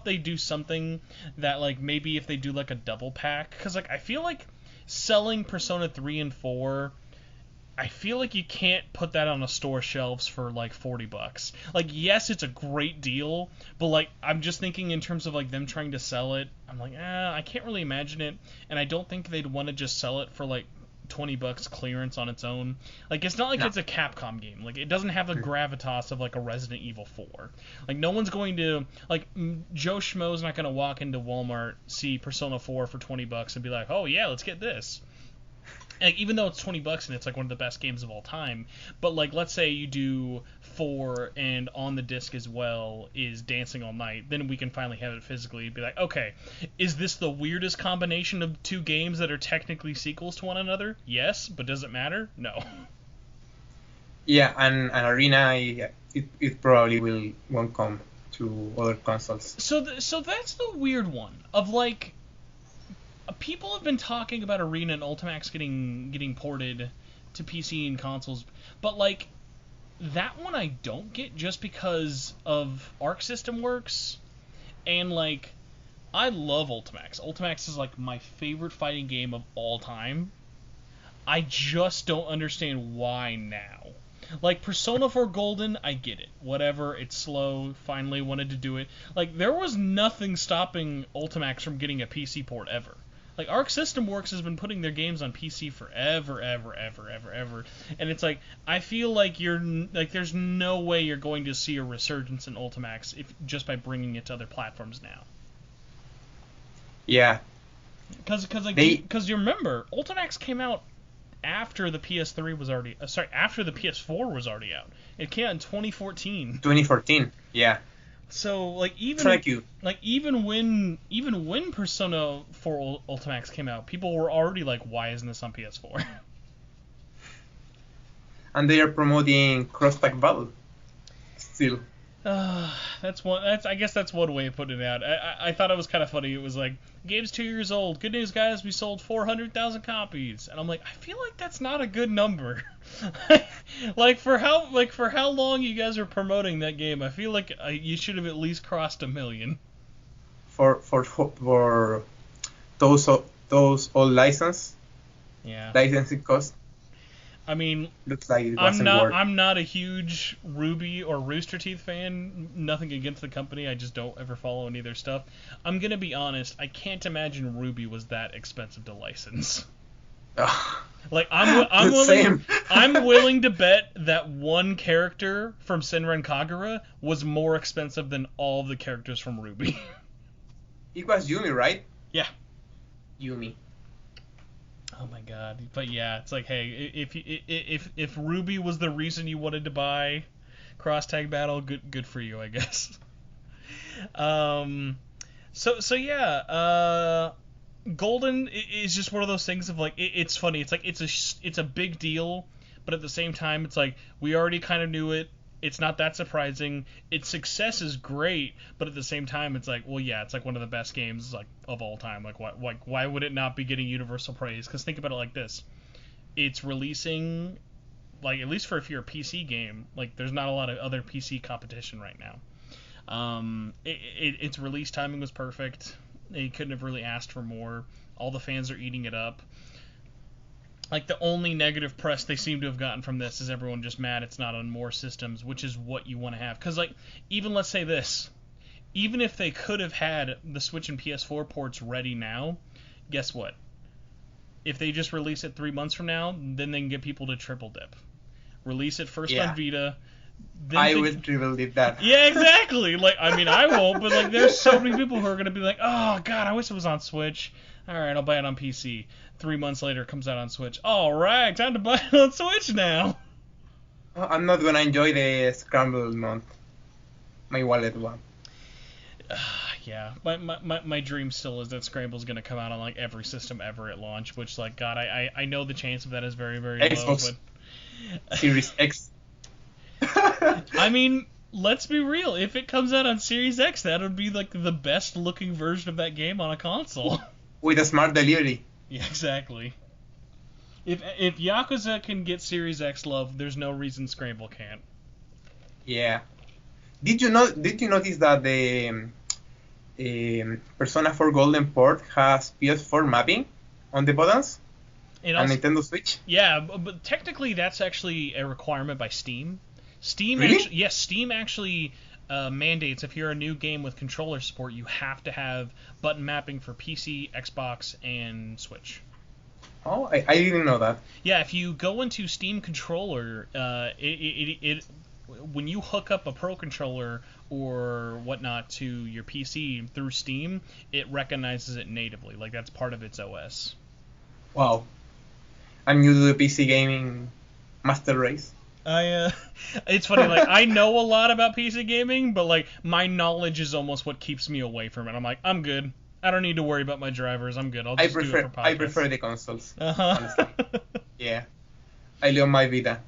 they do something that like maybe if they do like a double pack, because like I feel like selling Persona 3 and 4, I feel like you can't put that on a store shelves for like $40. Like yes, it's a great deal, but like I'm just thinking in terms of like them trying to sell it, I'm like, I can't really imagine it, and I don't think they'd want to just sell it for like $20 clearance on its own. Like it's not like it's a Capcom game. Like it doesn't have the gravitas of like a Resident Evil 4. Like no one's going to like Joe Schmo's not going to walk into Walmart, see Persona 4 for $20 and be like, "Oh yeah, let's get this." Like, even though it's $20 and it's like one of the best games of all time, but like let's say you do 4 and on the disc as well is Dancing All Night, then we can finally have it physically and be like, okay, is this the weirdest combination of 2 games that are technically sequels to one another? Yes, but does it matter? No. Yeah, and Arena, it probably won't come to other consoles. So that's the weird one of like people have been talking about Arena and Ultimax getting ported to PC and consoles, but like that one I don't get just because of Arc System Works, and like I love Ultimax. Ultimax is like my favorite fighting game of all time. I just don't understand why now. Like Persona 4 Golden, I get it. Whatever, it's slow, finally wanted to do it. Like there was nothing stopping Ultimax from getting a PC port ever. Like Arc System Works has been putting their games on PC forever, ever, and it's like I feel like there's no way you're going to see a resurgence in Ultimax just by bringing it to other platforms now. Yeah. Because you remember Ultimax came out after the PS3 was already after the PS4 was already out. It came out in 2014. 2014. Yeah. So like even when Persona 4 Ultimax came out, people were already like, why isn't this on PS4? And they are promoting cross-tag battle still. I guess that's one way of putting it out. I thought it was kind of funny. It was like, game's 2 years old. Good news, guys. We sold 400,000 copies. And I'm like, I feel like that's not a good number. For how long you guys are promoting that game, I feel like you should have at least crossed 1 million. For those old licensing costs. I mean, looks like it wasn't worth. I'm not a huge Ruby or Rooster Teeth fan. Nothing against the company. I just don't ever follow any of their stuff. I'm gonna be honest. I can't imagine Ruby was that expensive to license. Like I'm willing to bet that one character from Senran Kagura was more expensive than all the characters from Ruby. It was Yumi, right? Yeah. Yumi. Oh my god! But yeah, it's like, hey, if Ruby was the reason you wanted to buy Cross Tag Battle, good for you, I guess. So yeah, Golden is just one of those things of like it's funny. It's like it's a big deal, but at the same time, it's like we already kind of knew it. It's not that surprising. Its success is great, but at the same time, it's like, well, yeah, it's like one of the best games like of all time. Like, why would it not be getting universal praise? Because think about it like this: it's releasing, like at least if you're a PC game, like there's not a lot of other PC competition right now. Its release timing was perfect. They couldn't have really asked for more. All the fans are eating it up. Like, the only negative press they seem to have gotten from this is everyone just mad it's not on more systems, which is what you want to have. Because, like, even let's say this. Even if they could have had the Switch and PS4 ports ready now, guess what? If they just release it 3 months from now, then they can get people to triple dip. Release it first on Vita. I will triple dip that. Yeah, exactly. Like, I mean, I won't, but, like, there's so many people who are going to be like, oh, God, I wish it was on Switch. All right, I'll buy it on PC. 3 months later, it comes out on Switch. All right, time to buy it on Switch now. I'm not gonna enjoy the scrambled month. My wallet one. Yeah, my dream still is that Scramble's gonna come out on like every system ever at launch. Which, like, God, I know the chance of that is very, very Xbox low. But Series X. I mean, let's be real. If it comes out on Series X, that would be like the best looking version of that game on a console. With a smart delivery. Yeah, exactly. If Yakuza can get Series X love, there's no reason Scramble can't. Yeah. Did you notice that the Persona 4 Golden port has PS4 mapping on the buttons? On Nintendo Switch? Yeah, but technically that's actually a requirement by Steam. Really? Steam actually mandates if you're a new game with controller support, you have to have button mapping for PC, Xbox, and Switch. Oh, I didn't know that. Yeah, if you go into Steam Controller, when you hook up a Pro Controller or whatnot to your PC through Steam, it recognizes it natively. Like, that's part of its OS. Wow. I'm new to the PC gaming master race. It's funny, like, I know a lot about PC gaming, but, like, my knowledge is almost what keeps me away from it. I'm like, I'm good. I don't need to worry about my drivers. I'm good. I'll just do it for podcasts. I prefer the consoles. Uh-huh. Yeah. I love my Vita.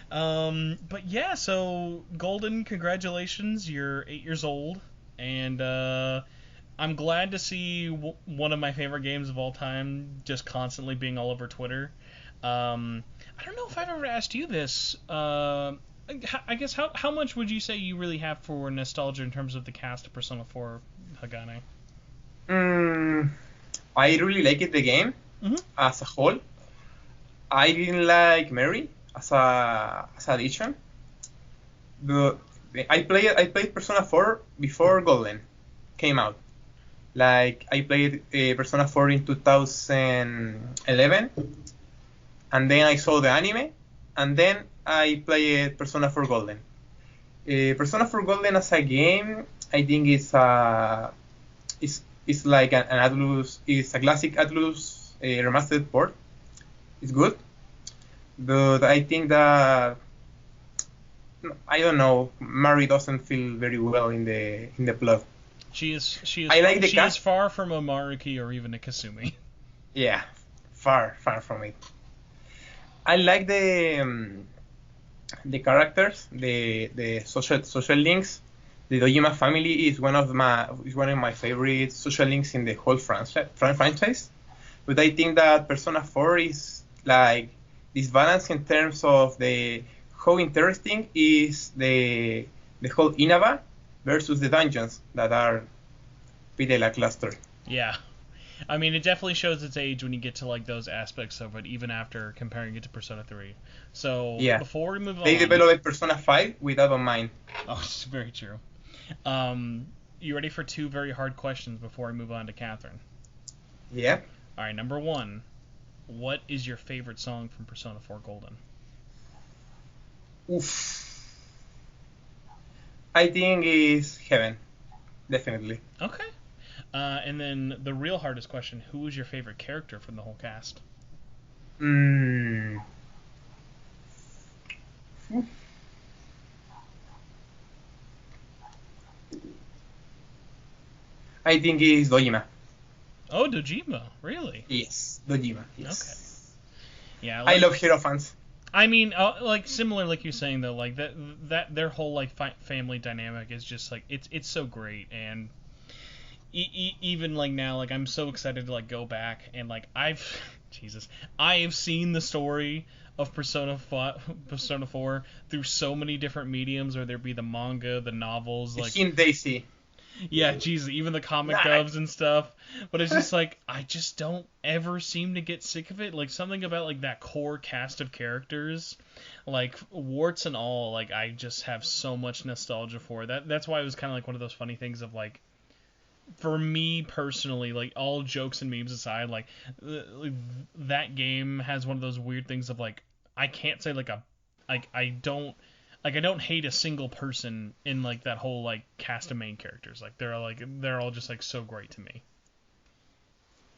But yeah, so, Golden, congratulations. You're 8 years old, and, I'm glad to see one of my favorite games of all time just constantly being all over Twitter. I don't know if I've ever asked you this. I guess how much would you say you really have for nostalgia in terms of the cast of Persona 4 Hagane? I really liked the game as a whole. I didn't like Mary as addition. I played Persona 4 before Golden came out. Like I played Persona 4 in 2011, and then I saw the anime, and then I played Persona 4 Golden. Persona 4 Golden as a game, I think it's like an Atlus, it's a classic Atlus remastered port. It's good, but I think that I don't know. Mari doesn't feel very well in the plot. She is I like the she is cast. far from a Maruki or even a Kasumi. Yeah, far from it. I like the characters, the social links. The Dojima family is one of my favorite social links in the whole franchise. But I think that Persona 4 is like this balance in terms of the how interesting is the whole Inaba versus the dungeons that are pretty lackluster. Yeah. I mean, it definitely shows its age when you get to like those aspects of it, even after comparing it to Persona 3. So Yeah, before we move they on, developed Persona 5 with that on mind. oh, it's very true. You ready for two very hard questions before we move on to Catherine? Yeah. All right, number one, what is your favorite song from Persona 4 Golden? Oof. I think it's Heaven, definitely. Okay. And then the real hardest question, who is your favorite character from the whole cast? Mm. I think it's Dojima. Oh, Dojima, really? Yes, Dojima. Okay. Yes. Yeah, I love Hero fans. I mean, like similar, like you're saying though, like that their whole like family dynamic is just like it's so great, and even like now, like I'm so excited to like go back and like I have seen the story of Persona 4 through so many different mediums, whether it be the manga, the novels, I've like seen Daisy. yeah, geez, even the comic dubs and stuff. But it's just like I just don't ever seem to get sick of it. Like something about like that core cast of characters, like warts and all, like I just have so much nostalgia for that. That's why it was kind of like one of those funny things of like, for me personally, like all jokes and memes aside, like that game has one of those weird things of like I can't say like I don't hate a single person in like that whole like cast of main characters. Like they're all just like so great to me.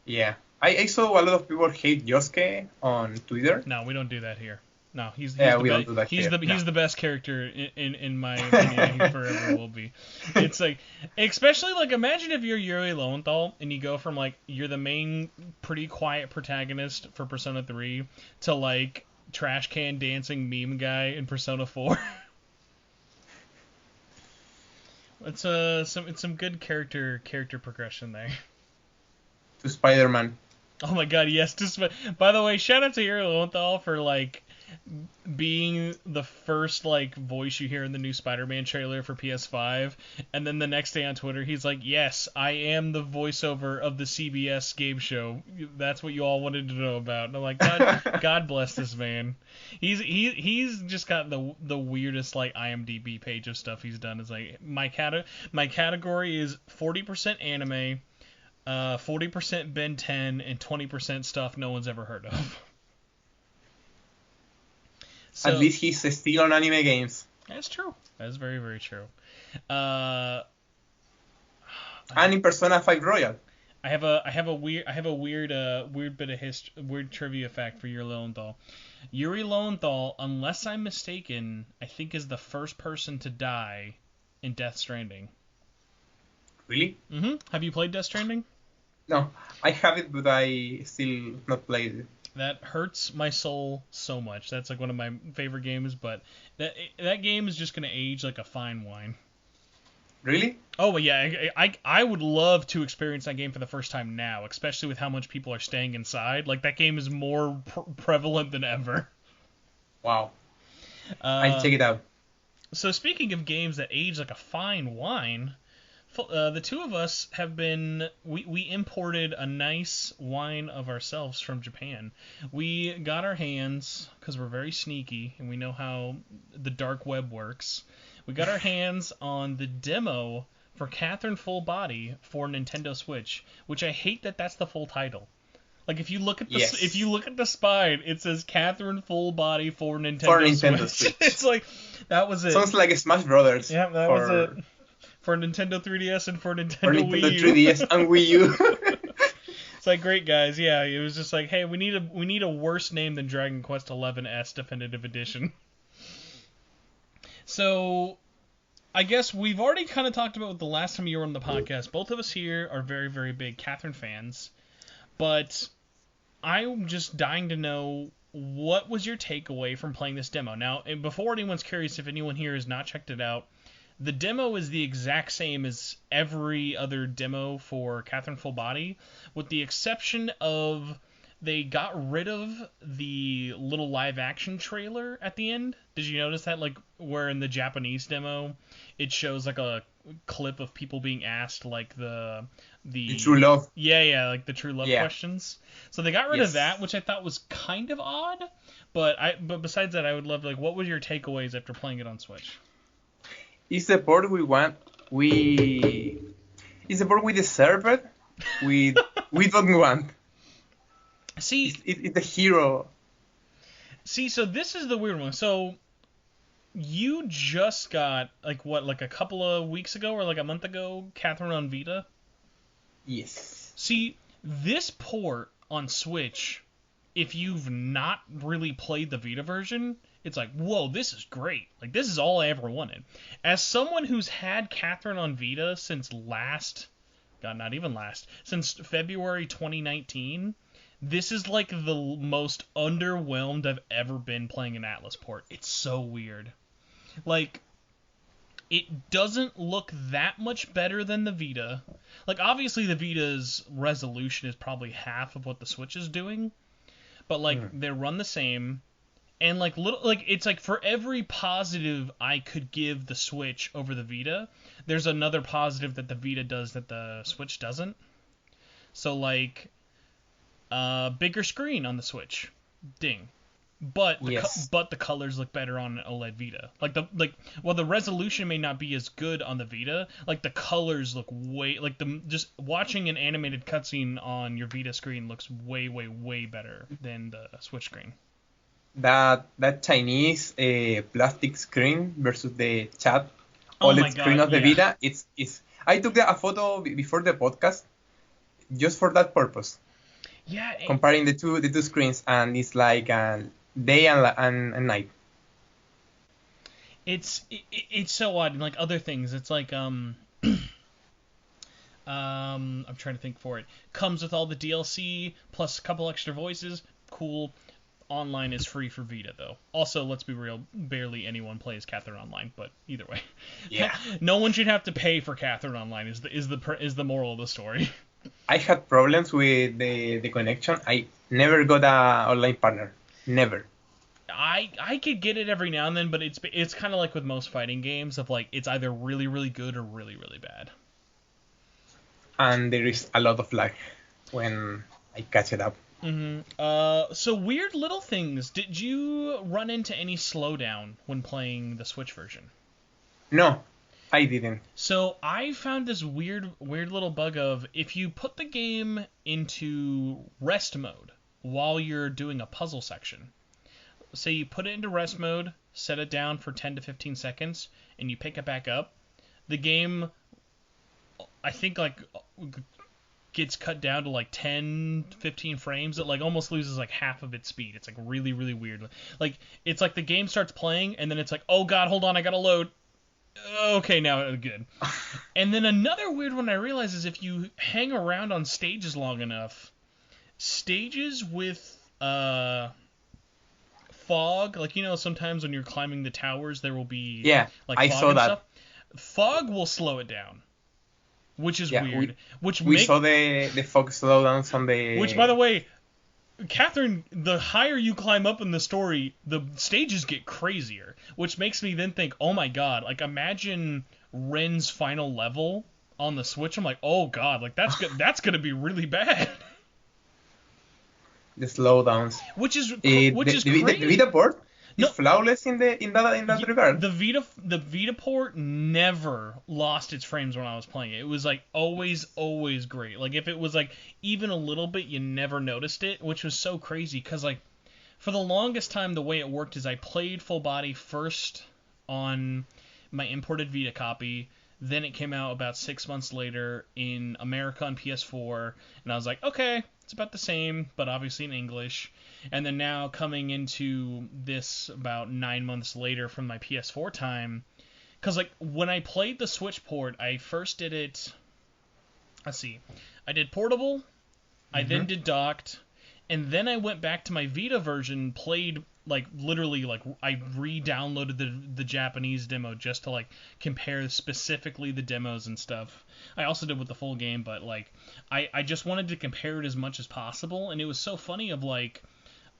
Yeah. I saw a lot of people hate Yosuke on Twitter. No, we don't do that here. No, he's Yeah, the we don't best. do that here. He's the best character in my opinion. He forever will be. It's like, especially like imagine if you're Yuri Lowenthal and you go from like you're the main pretty quiet protagonist for Persona 3 to like trash can dancing meme guy in Persona 4. It's some good character progression there. To Spider-Man. Oh my god, yes. By the way, shout out to Yuri Lowenthal for like being the first like voice you hear in the new Spider-Man trailer for PS5, and then the next day on Twitter he's like, "Yes, I am the voiceover of the CBS game show. That's what you all wanted to know about." And I'm like, God bless this man. He's just got the weirdest like IMDb page of stuff he's done. It's like my category is 40% anime, 40% Ben 10, and 20% stuff no one's ever heard of. So, At least he's still on anime games. That's true. That's very, very true. And And in Persona 5 Royal. I have a weird bit of weird trivia fact for Yuri Lowenthal. Yuri Lowenthal, unless I'm mistaken, I think is the first person to die in Death Stranding. Really? Mm-hmm. Have you played Death Stranding? No, I have it, but I still not played it. That hurts my soul so much. That's like one of my favorite games, but that game is just gonna age like a fine wine. Really? Oh, but yeah, I would love to experience that game for the first time now, especially with how much people are staying inside. Like, that game is more prevalent than ever. Wow. I'll check it out. So speaking of games that age like a fine wine, the two of us have been... We imported a nice wine of ourselves from Japan. We got our hands, because we're very sneaky, and we know how the dark web works. We got our hands on the demo for Catherine Full Body for Nintendo Switch, which I hate that that's the full title. Like if you look at the spine, it says Catherine Full Body for Nintendo Switch. It's like that was it. Sounds like a Smash Brothers. Yeah, that was it. For Nintendo 3DS and for Nintendo Wii U. 3DS and Wii U. It's like, great guys, yeah. It was just like, hey, we need a worse name than Dragon Quest XI-S Definitive Edition. So, I guess we've already kind of talked about the last time you were on the podcast. Both of us here are very, very big Catherine fans, but I'm just dying to know, what was your takeaway from playing this demo? Now, and before anyone's curious, if anyone here has not checked it out, the demo is the exact same as every other demo for Catherine Full Body, with the exception of they got rid of the little live action trailer at the end. Did you notice that? Like, where in the Japanese demo, it shows like a clip of people being asked like the true love. Yeah, like the true love questions. So they got rid of that, which I thought was kind of odd. But besides that, I would love, like, what were your takeaways after playing it on Switch? It's the port we want. It's the port we deserve it. We don't want. See, it's the hero. See, so this is the weird one. So you just got like a couple of weeks ago or like a month ago, Catherine on Vita? Yes. See, this port on Switch, if you've not really played the Vita version, it's like, whoa, this is great. Like, this is all I ever wanted. As someone who's had Catherine on Vita since since February 2019, this is like the most underwhelmed I've ever been playing an Atlus port. It's so weird. Like, it doesn't look that much better than the Vita. Like, obviously the Vita's resolution is probably half of what the Switch is doing, but like they run the same. And like it's like for every positive I could give the Switch over the Vita, there's another positive that the Vita does that the Switch doesn't. So like, bigger screen on the Switch, ding. But the colors look better on an OLED Vita. While the resolution may not be as good on the Vita, like the colors look just watching an animated cutscene on your Vita screen looks way, way, way better than the Switch screen. That Chinese plastic screen versus the chat OLED screen of the Vita, it's I took a photo before the podcast just for that purpose. Yeah. Comparing the two screens, and it's like day and night. It's so odd. And like other things, it's like I'm trying to think for it. Comes with all the DLC plus a couple extra voices. Cool. Online is free for Vita, though. Also, let's be real, barely anyone plays Catherine Online, but either way. Yeah. No one should have to pay for Catherine Online is the moral of the story. I had problems with the connection. I never got a online partner. Never. I could get it every now and then, but it's kind of like with most fighting games of like it's either really, really good or really, really bad. And there is a lot of lag when I catch it up. Mm-hmm. So weird little things. Did you run into any slowdown when playing the Switch version? No, I didn't. So I found this weird little bug of if you put the game into rest mode while you're doing a puzzle section. Say you put it into rest mode, set it down for 10 to 15 seconds, and you pick it back up. The game, I think, like, gets cut down to like 10, 15 frames. It like almost loses like half of its speed. It's like really, really weird. Like it's like the game starts playing and then it's like, oh god, hold on, I gotta load. Okay, now good. And then another weird one I realize is if you hang around on stages long enough, stages with fog, like sometimes when you're climbing the towers there will be like I fog saw and that. stuff. Fog will slow it down. Which is weird. We saw the fog slowdowns on the... Which, by the way, Catherine, the higher you climb up in the story, the stages get crazier. Which makes me then think, oh my god, like imagine Ren's final level on the Switch. I'm like, oh god, like that's gonna be really bad. The slowdowns. Which is crazy. The Vita port? is No, flawless in that regard. the Vita port never lost its frames when I was playing it. It was like always great. Like if it was like even a little bit, you never noticed it, which was so crazy because like for the longest time the way it worked is I played full body first on my imported Vita copy. Then it came out about 6 months later in America on PS4, and I was like, okay, it's about the same, but obviously in English. And then now coming into this about 9 months later from my PS4 time, because like when I played the Switch port, I first did it. Let's see, I did portable, I then did docked, and then I went back to my Vita version, played like literally like I re-downloaded the Japanese demo just to like compare specifically the demos and stuff. I also did with the full game, but like I just wanted to compare it as much as possible, and it was so funny of like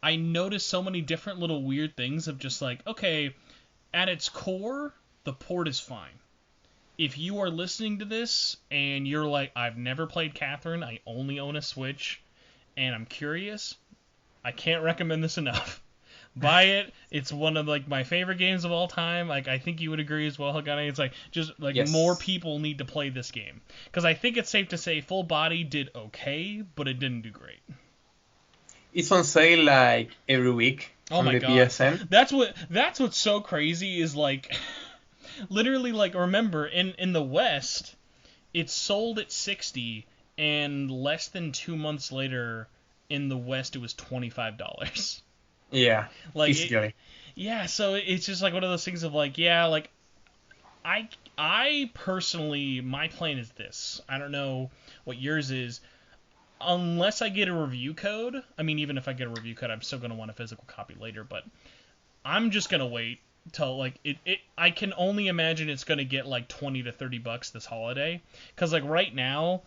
I noticed so many different little weird things of just like, okay, at its core, the port is fine. If you are listening to this and you're like, I've never played Catherine, I only own a Switch, and I'm curious, I can't recommend this enough. Buy it. It's one of like my favorite games of all time. Like I think you would agree as well, Hagane. It's like just like more Yes. people need to play this game because I think it's safe to say Full Body did okay, but it didn't do great. It's on sale like every week Oh on my the god. PSN. That's what's so crazy is like literally like remember in the West it sold at 60 and less than 2 months later in the West it was $25. Yeah, Like it, physically. yeah, so it's just like one of those things of like yeah, like I personally my plan is this. I don't know what yours is. Unless I get a review code, I mean, even if I get a review code, I'm still going to want a physical copy later, but I'm just going to wait till, like, I can only imagine it's going to get, like, 20 to 30 bucks this holiday, because, like, right now,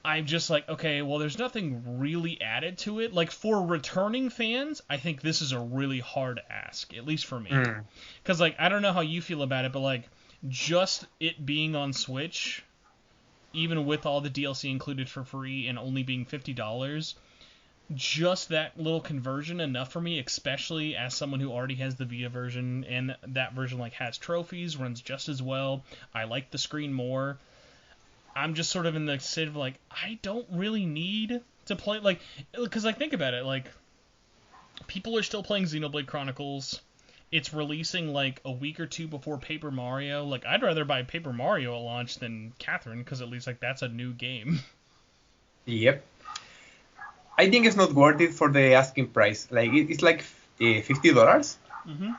I'm just like, okay, well, there's nothing really added to it. Like, for returning fans, I think this is a really hard ask, at least for me. Mm. Because, like, I don't know how you feel about it, but, like, just it being on Switch, even with all the DLC included for free and only being $50, just that little conversion enough for me, especially as someone who already has the Vita version and that version like has trophies, runs just as well. I like the screen more. I'm just sort of in the state of like I don't really need to play like because I think about it like people are still playing Xenoblade Chronicles. It's releasing like a week or two before Paper Mario. Like I'd rather buy Paper Mario at launch than Catherine because at least like that's a new game. Yep. I think it's not worth it for the asking price. Like it's like $50 Mm-hmm.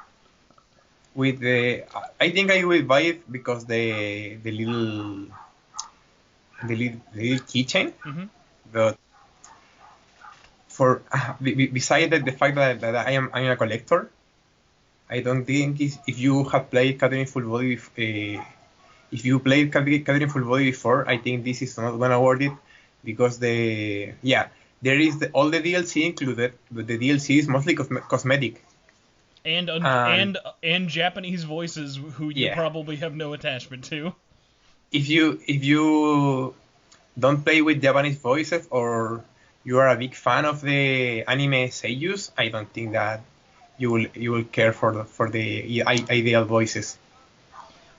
with the. I think I will buy it because the little keychain. Mm-hmm. But for besides the fact that I'm a collector, I don't think if you have played Catherine Full Body, if you played Catherine Full Body before, I think this is not gonna worth it because there is all the DLC included, but the DLC is mostly cosmetic. And And and Japanese voices who you yeah, probably have no attachment to. if you don't play with Japanese voices or you are a big fan of the anime seiyus, I don't think that you will care for the ideal voices.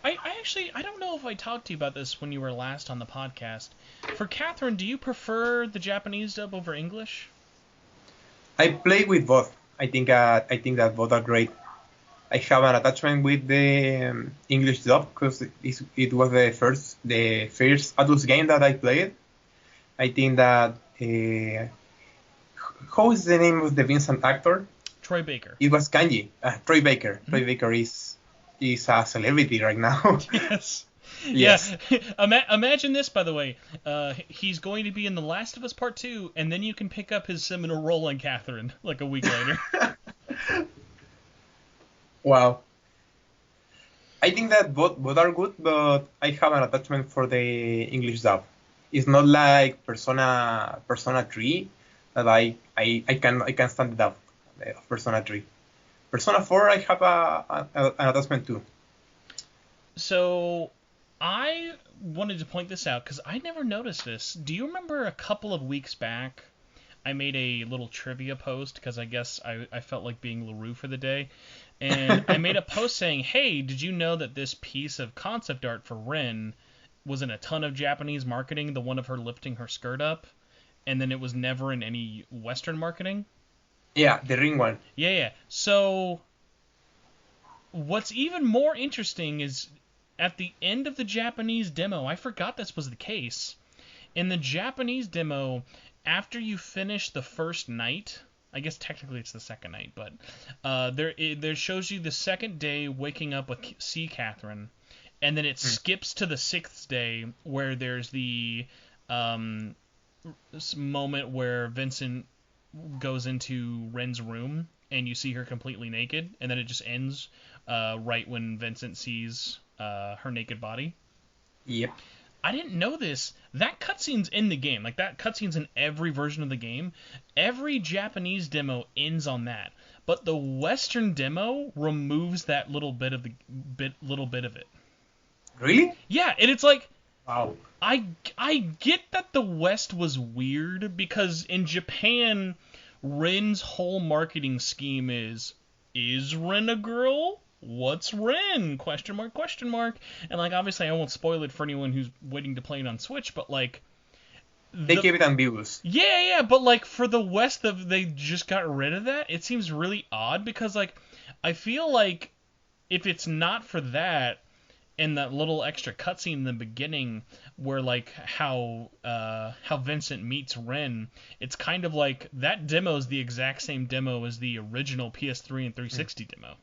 I actually I don't know if I talked to you about this when you were last on the podcast. For Catherine, do you prefer the Japanese dub over English? I play with both. I think that both are great. I have an attachment with the English dub because it was the first Atlus game that I played. I think that how is the name of the Vincent actor? Troy Baker. It was Kanji. Troy Baker. Mhm. Troy Baker is a celebrity right now. Yes. Yes. Yeah. Imagine this, by the way. He's going to be in The Last of Us Part 2, and then you can pick up his seminal role in Catherine, like a week later. Wow. I think that both are good, but I have an attachment for the English dub. It's not like Persona 3 that I can stand the dub of Persona 3. Persona 4 I have an attachment too. So, I wanted to point this out, because I never noticed this. Do you remember a couple of weeks back, I made a little trivia post because I guess I felt like being LaRue for the day. And I made a post saying, hey, did you know that this piece of concept art for Rin was in a ton of Japanese marketing, the one of her lifting her skirt up, and then it was never in any Western marketing? Yeah, the ring one. Yeah. So what's even more interesting is at the end of the Japanese demo, I forgot this was the case. In the Japanese demo, after you finish the first night, I guess technically it's the second night, but there shows you the second day waking up with C. Catherine, and then it skips to the sixth day where there's the moment where Vincent goes into Ren's room and you see her completely naked, and then it just ends right when Vincent sees her naked body. Yep. I didn't know this. That cutscene's in the game. Like, that cutscene's in every version of the game. Every Japanese demo ends on that. But the Western demo removes that little bit of it. Really? Yeah, and it's like, Wow. I get that the West was weird because in Japan, Ren's whole marketing scheme is Ren a girl? What's Ren? Question mark, question mark. And, like, obviously I won't spoil it for anyone who's waiting to play it on Switch, but, like... They keep it ambiguous. Yeah, but, like, for the West, they just got rid of that. It seems really odd because, like, I feel like if it's not for that and that little extra cutscene in the beginning where, like, how Vincent meets Ren, it's kind of like that demo is the exact same demo as the original PS3 and 360 demo.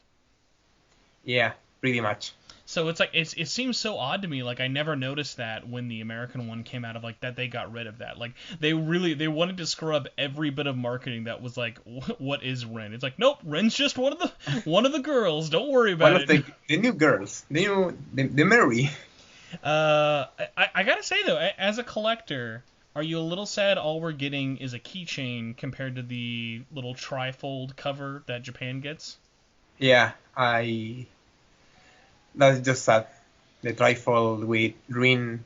Yeah, pretty much. So it's like it seems so odd to me. Like, I never noticed that when the American one came out, of like that they got rid of that. Like, they wanted to scrub every bit of marketing that was like, what is Ren? It's like, nope, Ren's just one of the girls. Don't worry about it. One of the new girls, the Mary. I gotta say though, as a collector, are you a little sad all we're getting is a keychain compared to the little trifold cover that Japan gets? Yeah, that's just sad. The trifold with Rin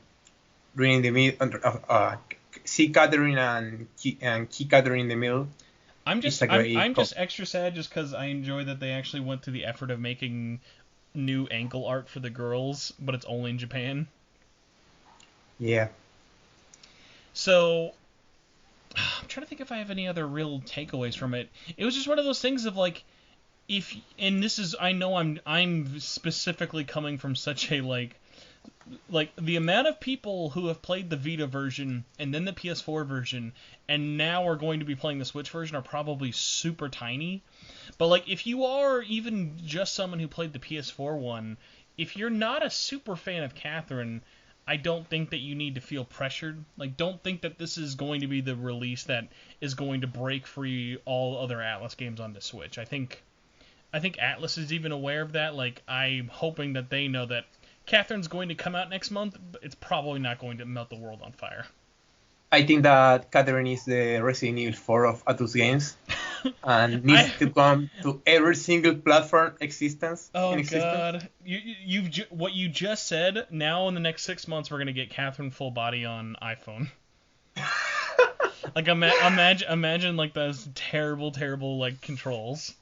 in the middle, C. Catherine and Key Catherine in the middle. I'm just extra sad just because I enjoy that they actually went to the effort of making new ankle art for the girls, but it's only in Japan. Yeah. So I'm trying to think if I have any other real takeaways from it. It was just one of those things of like, I know I'm specifically coming from such a like the amount of people who have played the Vita version and then the PS4 version and now are going to be playing the Switch version are probably super tiny. But like, if you are even just someone who played the PS4 one, if you're not a super fan of Catherine, I don't think that you need to feel pressured. Like, don't think that this is going to be the release that is going to break free all other Atlus games onto Switch. I think Atlus is even aware of that. Like, I'm hoping that they know that Catherine's going to come out next month, but it's probably not going to melt the world on fire. I think that Catherine is the Resident Evil 4 of Atlus games and needs to come to every single platform in existence. God. What you just said, now in the next 6 months we're going to get Catherine full body on iPhone. Like, imagine like those terrible like controls.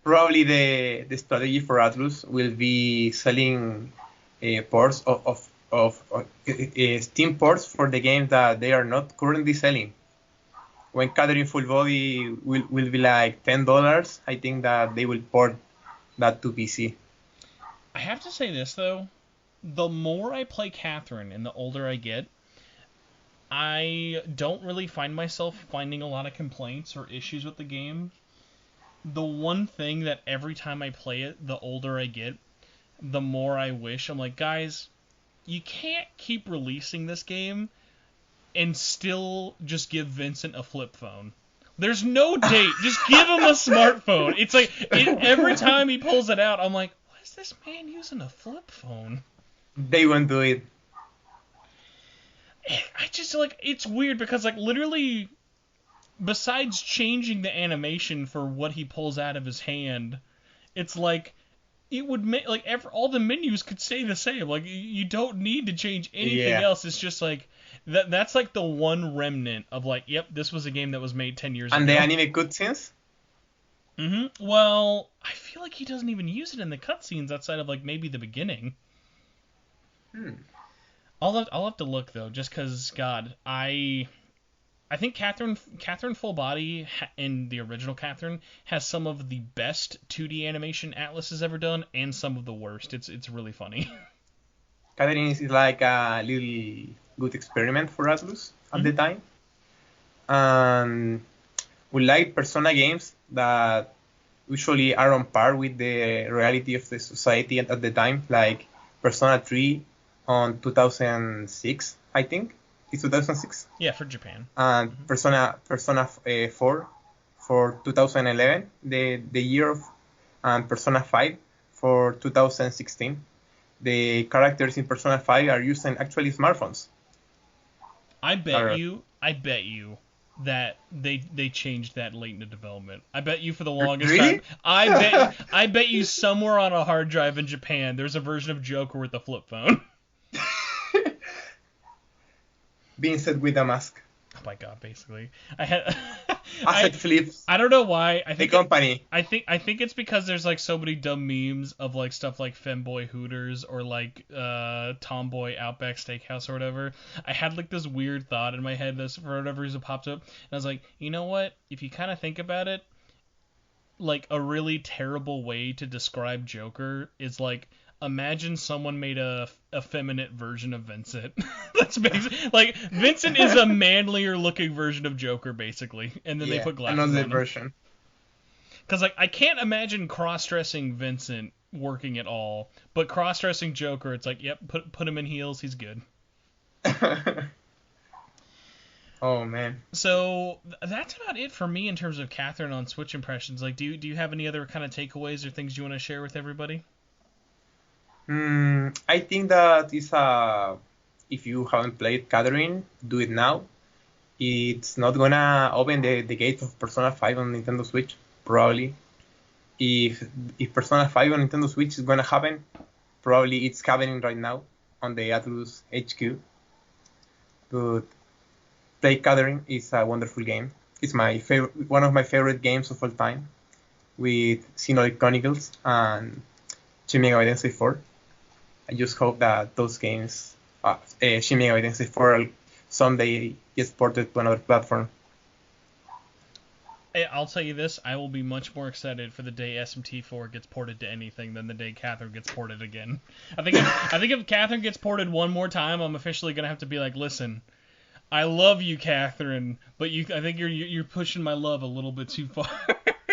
Probably the strategy for Atlus will be selling ports of Steam ports for the games that they are not currently selling. When Catherine Full Body will be like $10, I think that they will port that to PC. I have to say this though, the more I play Catherine and the older I get, I don't really find myself finding a lot of complaints or issues with the game. The one thing that every time I play it, the older I get, the more I wish. I'm like, guys, you can't keep releasing this game and still just give Vincent a flip phone. There's no date. Just give him a smartphone. It's like, every time he pulls it out, I'm like, why is this man using a flip phone? They won't do it. I just, like, it's weird because, like, literally, besides changing the animation for what he pulls out of his hand, it's like, it would make like all the menus could stay the same. Like you don't need to change anything Yeah. else. It's just like that's like the one remnant of like, yep, this was a game that was made 10 years And ago. the anime cutscenes? Well, I feel like he doesn't even use it in the cutscenes outside of like maybe the beginning. I'll have to look though, just because God, I think Catherine Full Body in the original Catherine has some of the best 2D animation Atlus has ever done, and some of the worst. It's really funny. Catherine is like a little good experiment for Atlus at the time. And we like Persona games that usually are on par with the reality of the society at the time, like Persona 3 on 2006, I think. It's 2006? Yeah, for Japan. And Persona 4 for 2011, the year of, and Persona 5 for 2016. The characters in Persona 5 are using actually smartphones. I bet you that they changed that late into development. I bet you for the longest Really? time. I bet you somewhere on a hard drive in Japan there's a version of Joker with a flip phone. Vincent with a mask. Oh my god, basically. I had Asset flips. I don't know why. I The think company. I think it's because there's like so many dumb memes of like stuff like Femboy Hooters or like Tomboy Outback Steakhouse or whatever. I had like this weird thought in my head that for whatever reason popped up, and I was like, you know what? If you kind of think about it, like a really terrible way to describe Joker is like, imagine someone made a effeminate version of Vincent. That's basically like Vincent is a manlier looking version of Joker basically, and then they put glasses on him. Version. Because like I can't imagine cross-dressing Vincent working at all, but cross-dressing Joker, it's like, yep, put him in heels, he's good. Oh man. So that's about it for me in terms of Catherine on Switch impressions. Like, do you have any other kind of takeaways or things you want to share with everybody? I think that if you haven't played Catherine, do it now. It's not gonna open the gate of Persona 5 on Nintendo Switch, probably. If Persona 5 on Nintendo Switch is gonna happen, probably it's happening right now on the Atlus HQ. But play Catherine is a wonderful game. It's one of my favorite games of all time, with Xenoblade Chronicles and Shin Megami Tensei 4. I just hope that those games, Shin Megami Tensei 4, someday gets ported to another platform. I'll tell you this, I will be much more excited for the day SMT4 gets ported to anything than the day Catherine gets ported again. I think if Catherine gets ported one more time, I'm officially gonna have to be like, listen, I love you, Catherine, but I think you're pushing my love a little bit too far.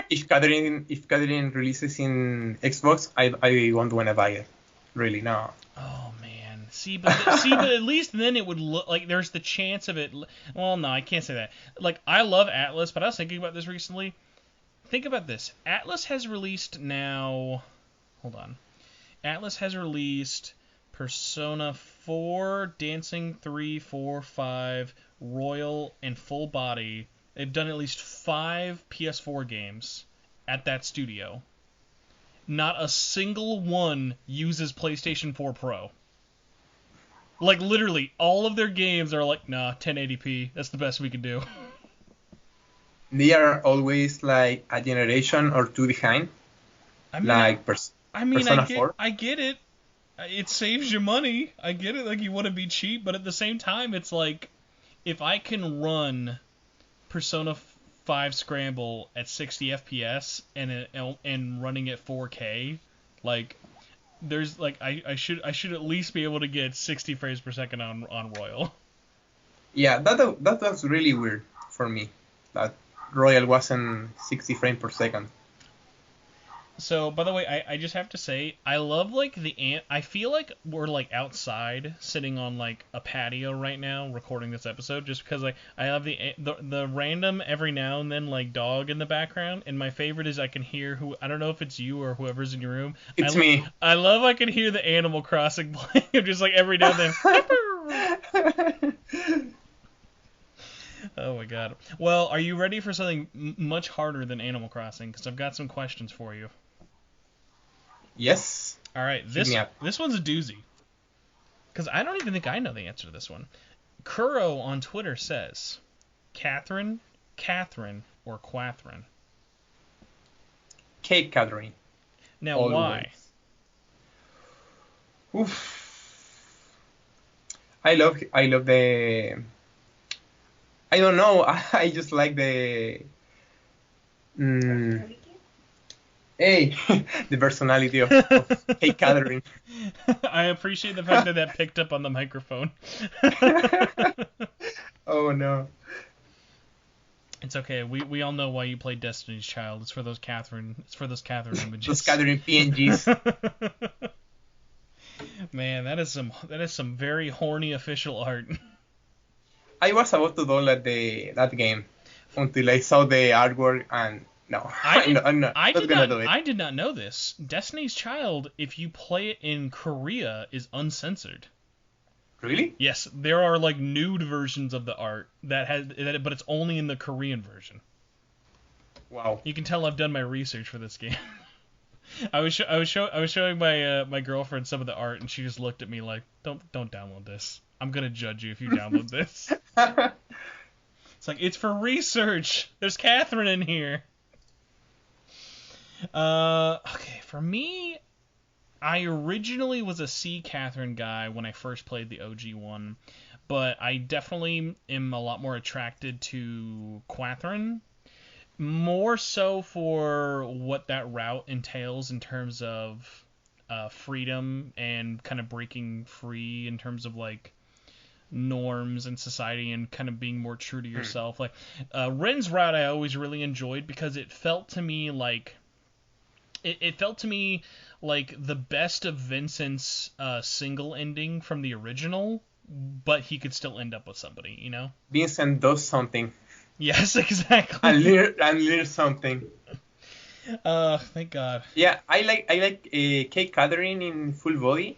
If Catherine releases in Xbox, I won't want to buy it. Really, no. Oh man. But at least then it would look like there's the chance of it. Well, no, I can't say that. Like, I love Atlus, but I was thinking about this recently. Think about this. Atlus has released now. Hold on. Atlus has released Persona 4, Dancing 3, 4, 5, Royal, and Full Body. They've done at least 5 PS4 games at that studio. Not a single one uses PlayStation 4 Pro. Like, literally, all of their games are like, nah, 1080p, that's the best we can do. They are always like a generation or two behind. I mean, like Persona 4. I get it. It saves you money. I get it, like, you want to be cheap, but at the same time, it's like, if I can run Persona 5 Scramble at 60 FPS and running at 4K, like, there's like I should at least be able to get 60 frames per second on Royal. Yeah, that was really weird for me. That Royal wasn't 60 frames per second. So, by the way, I just have to say, I love, like, I feel like we're, like, outside, sitting on, like, a patio right now, recording this episode, just because, like, I have the random, every now and then, like, dog in the background, and my favorite is I can hear I don't know if it's you or whoever's in your room. It's me. I love I can hear the Animal Crossing playing, just, like, every now and then. Oh my god. Well, are you ready for something much harder than Animal Crossing? Because I've got some questions for you. Yes. All right, Hit me up. this one's a doozy. Because I don't even think I know the answer to this one. Kuro on Twitter says, Catherine, or Quathrin? Cake Catherine. Now, Always. why? Oof. I love the. I don't know. I just like the. Hey, the personality of Cake Catherine. I appreciate the fact that picked up on the microphone. Oh no. It's okay. We all know why you played Destiny's Child. It's for those Catherine. It's for those Catherine images. Those Catherine PNGs. Man, that is some very horny official art. I was about to download that game until I saw the artwork and no, I'm not gonna do it. I did not know this. Destiny's Child, if you play it in Korea, is uncensored. Really? Yes, there are like nude versions of the art but it's only in the Korean version. Wow. You can tell I've done my research for this game. I was showing my girlfriend some of the art, and she just looked at me like, don't download this. I'm gonna judge you if you download this. It's like, it's for research. There's Catherine in here. Okay, for me, I originally was a C Catherine guy when I first played the OG one, but I definitely am a lot more attracted to Quathrin. More so for what that route entails in terms of freedom and kind of breaking free in terms of like norms in society and kind of being more true to yourself. Like Ren's route I always really enjoyed because it felt to me like the best of Vincent's single ending from the original, but he could still end up with somebody, you know? Vincent does something. Yes, exactly. And learn something. Thank God. Yeah, I like Cake Catherine in full body,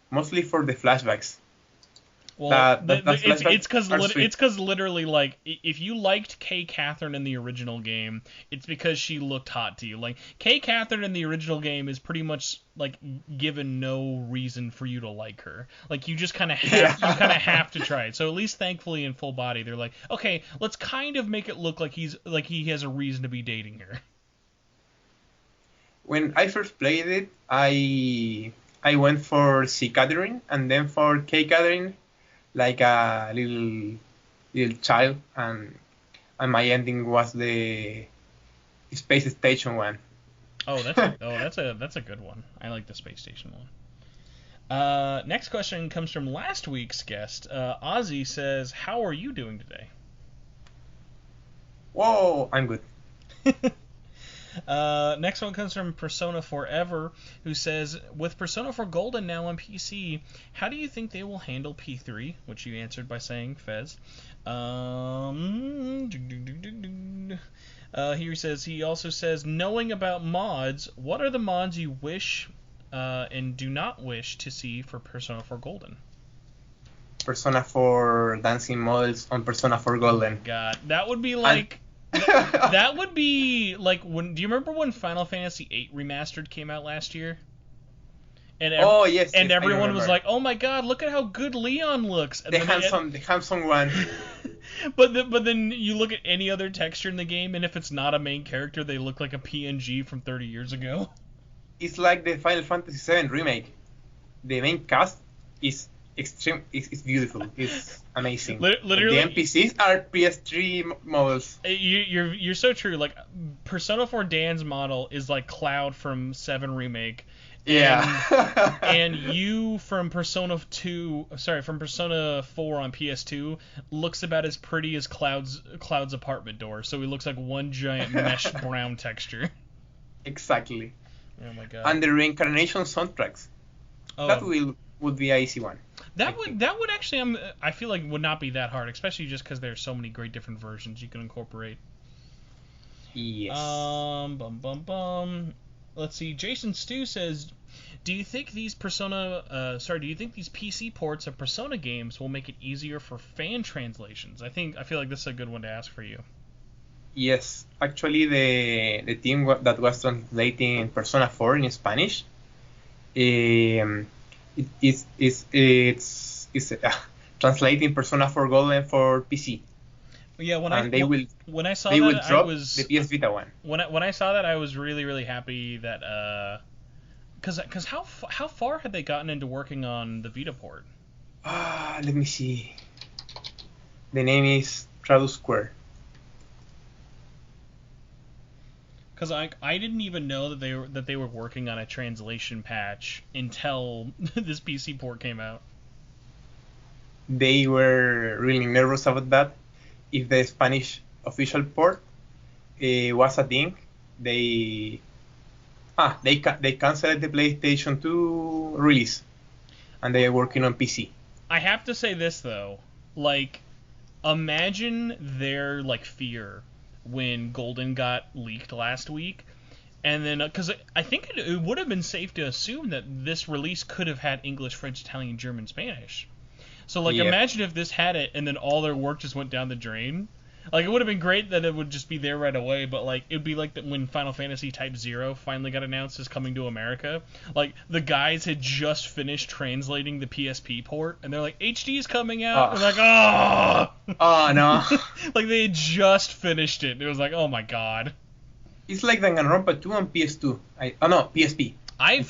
mostly for the flashbacks. Well, it's because literally, like, if you liked Kay Catherine in the original game, it's because she looked hot to you. Like, Kay Catherine in the original game is pretty much like given no reason for you to like her. Like, you just kind of have to try it. So at least, thankfully, in full body, they're like, okay, let's kind of make it look like he has a reason to be dating her. When I first played it, I went for C Catherine and then for K Catherine, like a little child, and my ending was the space station one. Oh, that's a good one. I like the space station one. Next question comes from last week's guest. Ozzy says, "How are you doing today?" Whoa, I'm good. Next one comes from Persona Forever, who says, with Persona 4 Golden now on PC, how do you think they will handle P3? Which you answered by saying Fez. He also says, knowing about mods, what are the mods you wish and do not wish to see for Persona 4 Golden? Persona 4 dancing models on Persona 4 Golden. God, that would be like... that would be like when. Do you remember when Final Fantasy VIII Remastered came out last year? And yes. And everyone was like, "Oh my God, look at how good Leon looks." And the handsome one. but then you look at any other texture in the game, and if it's not a main character, they look like a PNG from 30 years ago. It's like the Final Fantasy VII remake. The main cast is extreme. It's beautiful. It's amazing. Literally, the NPCs are PS3 models. You're so true. Like Persona 4 Dan's model is like Cloud from 7 remake. Yeah. And you from Persona 4 on PS2 looks about as pretty as Cloud's apartment door. So he looks like one giant mesh brown texture. Exactly. Oh my God. And the reincarnation soundtracks. Oh. That would be an easy one. That would actually, I feel like would not be that hard, especially just because there's so many great different versions you can incorporate. Yes. Let's see. Jason Stew says, do you think these PC ports of Persona games will make it easier for fan translations? I feel like this is a good one to ask for you. Yes, actually the team that was translating Persona 4 in Spanish Um, it's translating Persona 4 Golden for PC, Yeah, and when I saw they will that, I drop the was PS Vita one. when I saw that, I was really really happy that because how far had they gotten into working on the Vita port? Let me see. The name is Trados Square. Because I didn't even know that they were working on a translation patch until this PC port came out. They were really nervous about that. If the Spanish official port was a thing, they canceled the PlayStation 2 release, and they are working on PC. I have to say this though, like, imagine their like fear when Golden got leaked last week, and then because I think it would have been safe to assume that this release could have had English, French, Italian, German, Spanish. So like, imagine if this had it, and then all their work just went down the drain. Like, it would have been great that it would just be there right away, but like, it would be like when Final Fantasy Type 0 finally got announced as coming to America. Like, the guys had just finished translating the PSP port, and they're like, HD is coming out. And like, oh! Oh, no. Like, they had just finished it. It was like, oh my god. It's like Danganronpa 2 on PS2. No, PSP. I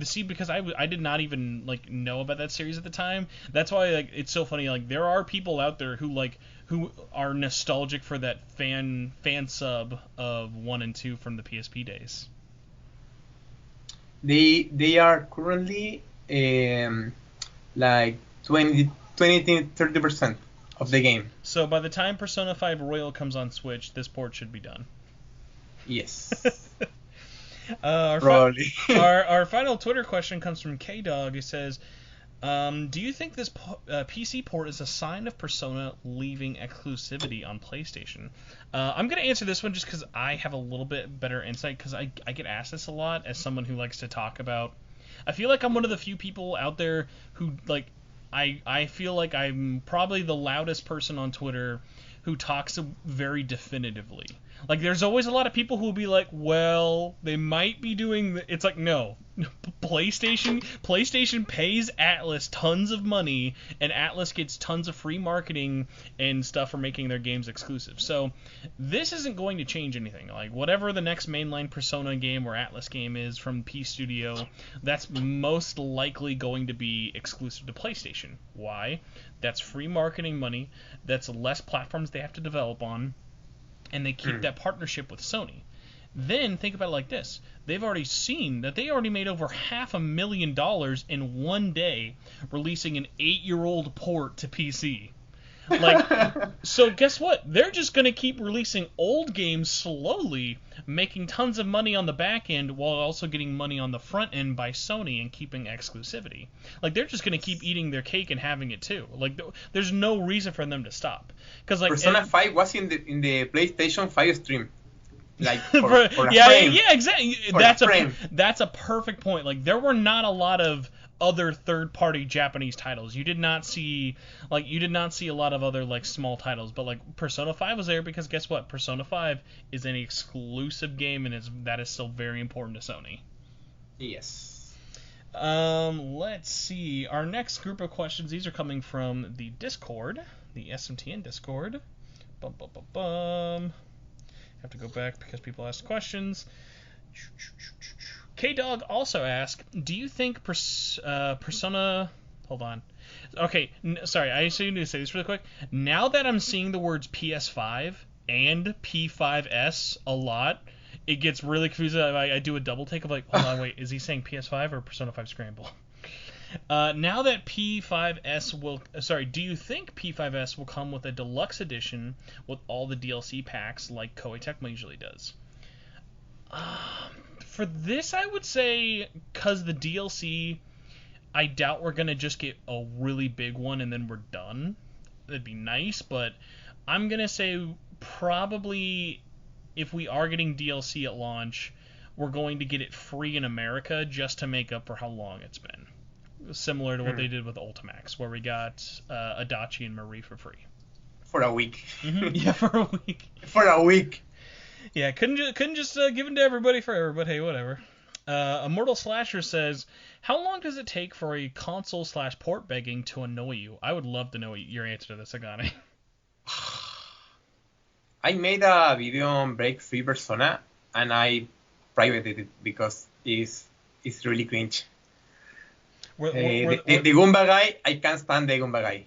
see, because I did not even like know about that series at the time. That's why like it's so funny. Like, there are people out there who are nostalgic for that fan sub of 1 and 2 from the PSP days. They are currently like 20-30% of the game. So by the time Persona 5 Royal comes on Switch, this port should be done. Yes. Probably. Our final Twitter question comes from K-Dog, who says, do you think this PC port is a sign of Persona leaving exclusivity on PlayStation? I'm going to answer this one just because I have a little bit better insight, because I get asked this a lot as someone who likes to talk about... I feel like I'm one of the few people out there who, like, I feel like I'm probably the loudest person on Twitter who talks very definitively. Like, there's always a lot of people who will be like, well, they might be doing... It's like, no. PlayStation pays Atlus tons of money, and Atlus gets tons of free marketing and stuff for making their games exclusive. So, this isn't going to change anything. Like, whatever the next mainline Persona game or Atlus game is from P Studio, that's most likely going to be exclusive to PlayStation. Why? That's free marketing money. That's less platforms they have to develop on. And they keep that partnership with Sony. Then think about it like this. They've already seen that they already made over $500,000 in one day releasing an 8-year-old port to PC. Like, so guess what? They're just going to keep releasing old games slowly, making tons of money on the back end while also getting money on the front end by Sony and keeping exclusivity. Like, they're just going to keep eating their cake and having it too. Like, there's no reason for them to stop. Cause, like, Persona 5 was in the PlayStation 5 stream. Like, for a frame. Yeah, exactly. That's a perfect point. Like, there were not a lot of other third-party Japanese titles. You did not see a lot of other like small titles, but like Persona 5 was there because guess what? Persona 5 is an exclusive game, and that is still very important to Sony. Yes. Let's see. Our next group of questions, these are coming from the Discord, the SMTN Discord. Have to go back because people asked questions. K-Dog also asked, do you think Persona... Hold on. Okay, sorry, I just need to say this really quick. Now that I'm seeing the words PS5 and P5S a lot, it gets really confusing. I do a double take of like, hold on, wait, is he saying PS5 or Persona 5 Scramble? Now that P5S will... Sorry, do you think P5S will come with a deluxe edition with all the DLC packs like Koei Tecmo usually does? For this, I would say, because the DLC, I doubt we're going to just get a really big one and then we're done. That'd be nice, but I'm going to say probably if we are getting DLC at launch, we're going to get it free in America just to make up for how long it's been. Similar to what they did with Ultimax, where we got Adachi and Marie for free. For a week. Mm-hmm. Yeah, for a week. For a week. Yeah, couldn't just give it to everybody forever, but hey, whatever. Immortal Slasher says, how long does it take for a console/port begging to annoy you? I would love to know your answer to this, Hagane. I made a video on Break Free Persona, and I privated it because it's really cringe. The Goomba guy, I can't stand the Goomba guy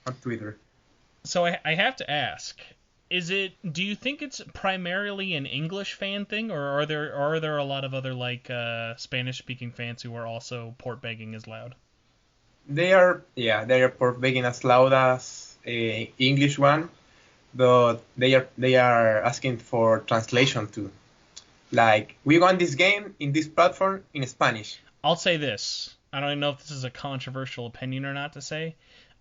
on Twitter. So I have to ask, do you think it's primarily an English fan thing, or are there a lot of other like Spanish speaking fans who are also port begging as loud? They are port begging as loud as English one, but they are asking for translation too. Like, we want this game in this platform in Spanish. I'll say this. I don't know if this is a controversial opinion or not to say.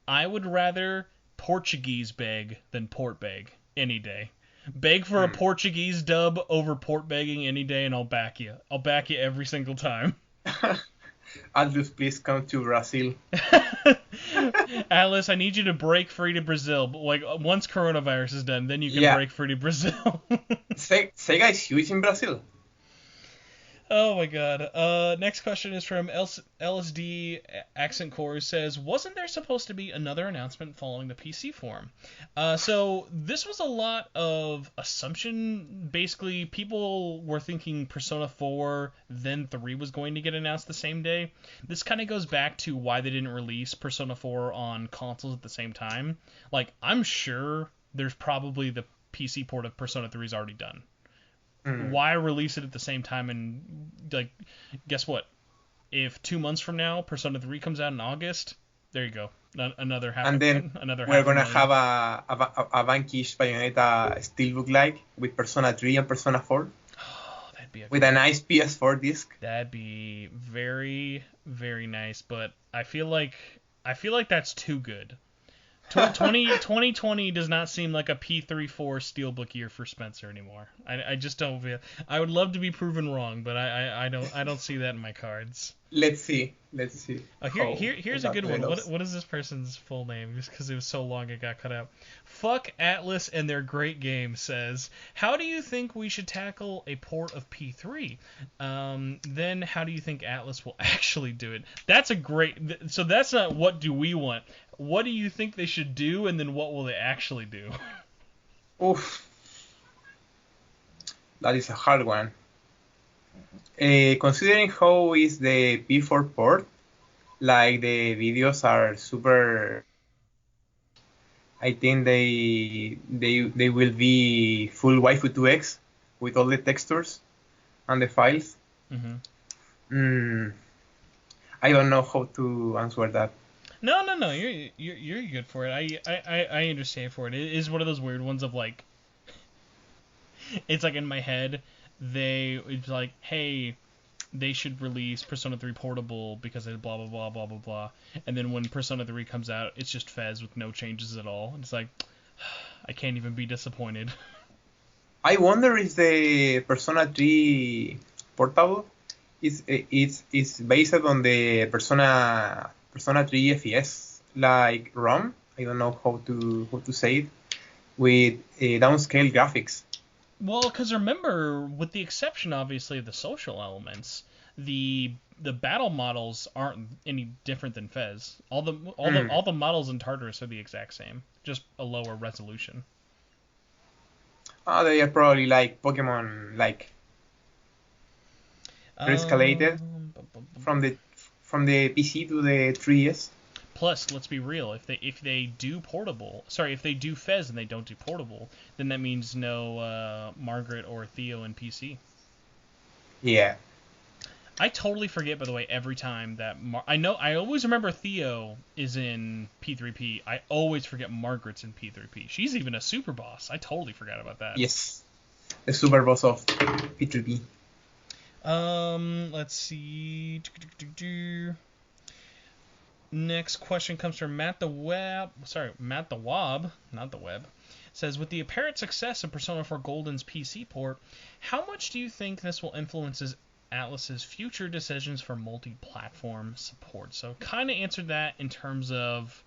I would rather Portuguese beg than port beg any day. Beg for a Portuguese dub over port begging any day, and I'll back you. I'll back you every single time. Atlus, please come to Brazil. Atlus, I need you to break free to Brazil. But like, once coronavirus is done, then you can break free to Brazil. Sega is huge in Brazil. Oh my god. Next question is from LSD Accent Core, who says, wasn't there supposed to be another announcement following the PC forum? So this was a lot of assumption. Basically, people were thinking Persona 4, then 3 was going to get announced the same day. This kind of goes back to why they didn't release Persona 4 on consoles at the same time. Like, I'm sure there's probably the PC port of Persona 3 is already done. Why release it at the same time? And like, guess what? If 2 months from now Persona 3 comes out in August, there you go. Another half. And then we're gonna have a Vanquish Bayonetta steelbook like with Persona 3 and Persona 4. Oh, that'd be with a nice PS4 disc. That'd be very, very nice. But I feel like that's too good. 2020 does not seem like a P4G steelbook year for Spencer anymore. I just don't feel. I would love to be proven wrong, but I don't see that in my cards. Let's see. Here's a good one. What is this person's full name? Just because it was so long it got cut out. Fuck Atlus and their great game says, how do you think we should tackle a port of P3? Then how do you think Atlus will actually do it? That's a great. So that's not what do we want. What do you think they should do, and then what will they actually do? Oof. That is a hard one. Considering how is the P4 port, like the videos are super. I think they will be full waifu 2x with all the textures and the files. I don't know how to answer that. No. You're good for it. I understand for it. It is one of those weird ones of like, it's like in my head, it's like, hey, they should release Persona 3 Portable because they blah blah blah blah blah blah, and then when Persona 3 comes out, it's just Fez with no changes at all. It's like, I can't even be disappointed. I wonder if the Persona 3 Portable is based on the Persona 3 FES like ROM. I don't know how to say it, with downscale graphics. Well, because remember, with the exception obviously of the social elements, the battle models aren't any different than Fez. All the models in Tartarus are the exact same, just a lower resolution. They are probably like Pokemon, like escalated from the PC to the 3DS. Plus, let's be real. If they do Fez and they don't do portable, then that means no Margaret or Theo in PC. Yeah. I totally forget, by the way, every time that I always remember Theo is in P3P. I always forget Margaret's in P3P. She's even a super boss. I totally forgot about that. Yes, the super boss of P3P. Let's see. Next question comes from Matt the Wab, not the Web. Says, with the apparent success of Persona 4 Golden's PC port, how much do you think this will influence Atlus's future decisions for multi-platform support? So kind of answered that in terms of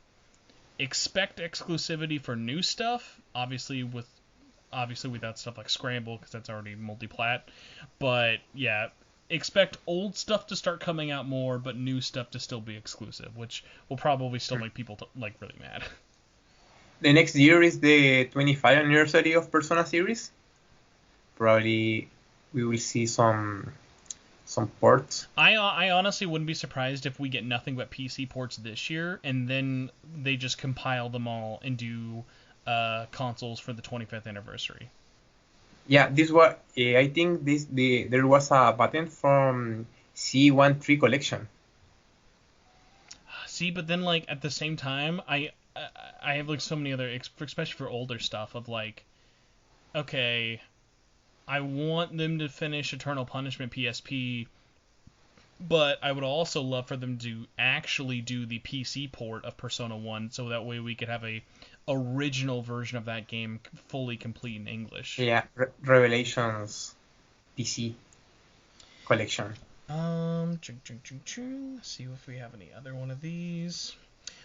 expect exclusivity for new stuff, obviously without stuff like Scramble, because that's already multi-plat. But yeah, expect old stuff to start coming out more, but new stuff to still be exclusive, which will probably still make people like really mad. The next year is the 25th anniversary of Persona series. Probably we will see some ports. I honestly wouldn't be surprised if we get nothing but PC ports this year, and then they just compile them all and do consoles for the 25th anniversary. Yeah, this was. I think there was a patent from C13 collection. See, but then like at the same time, I have like so many other, especially for older stuff, of like, okay, I want them to finish Eternal Punishment PSP, but I would also love for them to actually do the PC port of Persona 1, so that way we could have a original version of that game fully complete in English. Yeah, Revelations PC collection. Let's see if we have any other one of these.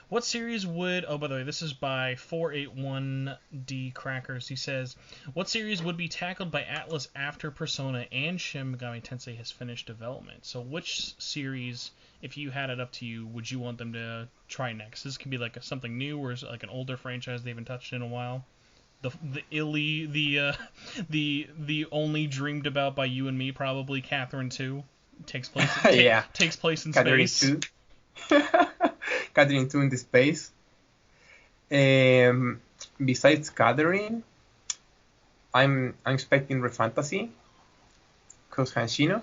What series would... Oh, by the way, this is by 481D Crackers. He says, what series would be tackled by Atlus after Persona and Shin Megami Tensei has finished development? So which series, if you had it up to you, would you want them to try next? This could be like something new, or is it like an older franchise they haven't touched in a while? The only dreamed about by you and me, probably, Catherine 2. Takes place takes place in Catherine space. 2. Catherine 2 in the space. Besides Catherine, I'm expecting Refantasy, Cross Hanshino.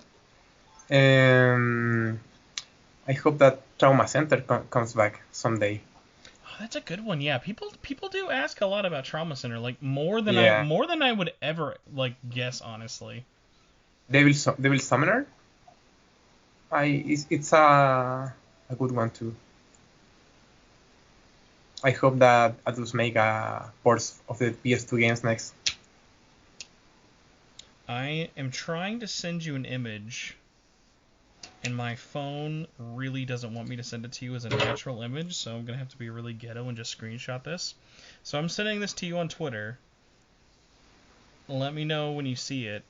I hope that Trauma Center comes back someday. Oh, that's a good one. Yeah, people do ask a lot about Trauma Center, like more than I would ever like guess, honestly. Devil Summoner. It's a good one too. I hope that Atlus make a port of the PS2 games next. I am trying to send you an image, and my phone really doesn't want me to send it to you as a natural image, so I'm going to have to be really ghetto and just screenshot this. So I'm sending this to you on Twitter. Let me know when you see it.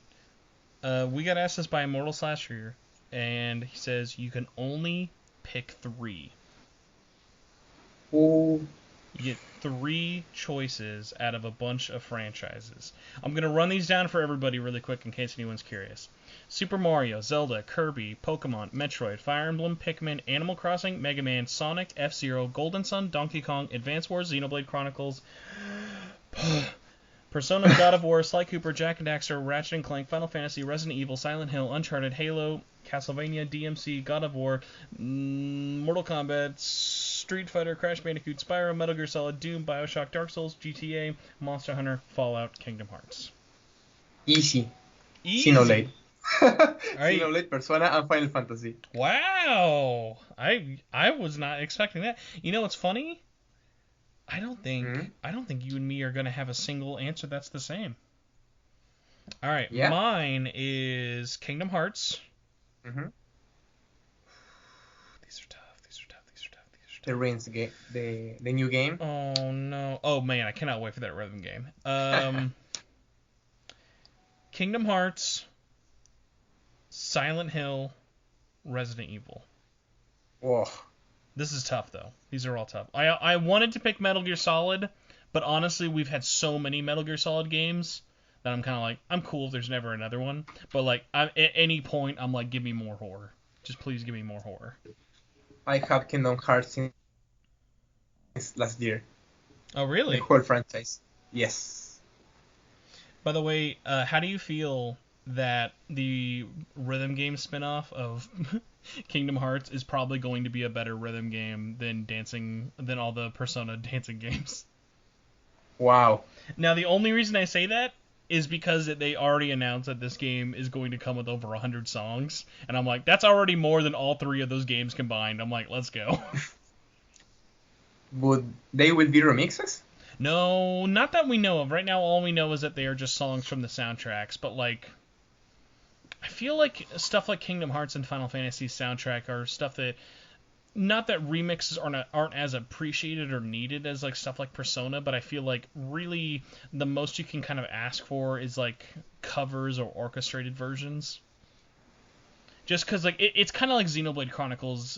We got asked this by Immortal Slasher, and he says you can only pick 3. Oh. You get 3 choices out of a bunch of franchises. I'm going to run these down for everybody really quick in case anyone's curious. Super Mario, Zelda, Kirby, Pokemon, Metroid, Fire Emblem, Pikmin, Animal Crossing, Mega Man, Sonic, F-Zero, Golden Sun, Donkey Kong, Advance Wars, Xenoblade Chronicles, Persona, God of War, Sly Cooper, Jak and Daxter, Ratchet & Clank, Final Fantasy, Resident Evil, Silent Hill, Uncharted, Halo, Castlevania, DMC, God of War, Mortal Kombat, Street Fighter, Crash Bandicoot, Spyro, Metal Gear Solid, Doom, Bioshock, Dark Souls, GTA, Monster Hunter, Fallout, Kingdom Hearts. Easy. Xenoblade. Right. Xenoblade, Persona, and Final Fantasy. Wow! I was not expecting that. You know what's funny? I don't think you and me are gonna have a single answer that's the same. All right, yeah. Mine is Kingdom Hearts. Mm-hmm. These are tough. The Rings game, the new game. Oh no! Oh man, I cannot wait for that rhythm game. Kingdom Hearts, Silent Hill, Resident Evil. Whoa. This is tough though. These are all tough. I wanted to pick Metal Gear Solid, but honestly, we've had so many Metal Gear Solid games that I'm kind of like, I'm cool if there's never another one. But like, at any point, I'm like, give me more horror. Just please give me more horror. I have Kingdom Hearts since last year. Oh really? The whole franchise. Yes. By the way, how do you feel that the rhythm game spinoff of Kingdom Hearts is probably going to be a better rhythm game than all the Persona dancing games? Wow. Now the only reason I say that is because they already announced that this game is going to come with over 100 songs, and I'm like, that's already more than all 3 of those games combined. I'm like, let's go. But they will be remixes? No, not that we know of. Right now, all we know is that they are just songs from the soundtracks, but like, I feel like stuff like Kingdom Hearts and Final Fantasy soundtrack are stuff that, not that remixes aren't as appreciated or needed as like stuff like Persona, but I feel like really the most you can kind of ask for is like covers or orchestrated versions. Just because like it's kind of like Xenoblade Chronicles,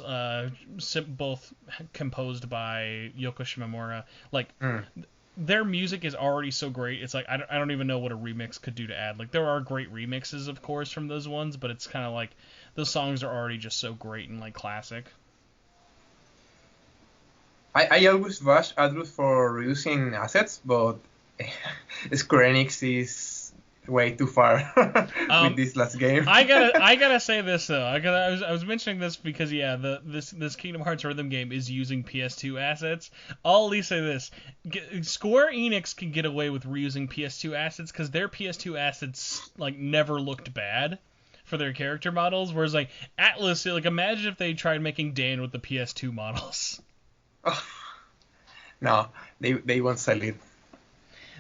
both composed by Yoko Shimomura. Like their music is already so great. It's like I don't even know what a remix could do to add. Like there are great remixes, of course, from those ones, but it's kind of like those songs are already just so great and like classic. I always bash Atlus for reusing assets, but Square Enix is way too far with this last game. I gotta say this though. I was mentioning this because this Kingdom Hearts rhythm game is using PS2 assets. I'll at least say this: Square Enix can get away with reusing PS2 assets because their PS2 assets like never looked bad for their character models, whereas like Atlus, like imagine if they tried making Dan with the PS2 models. No, they won't sell it.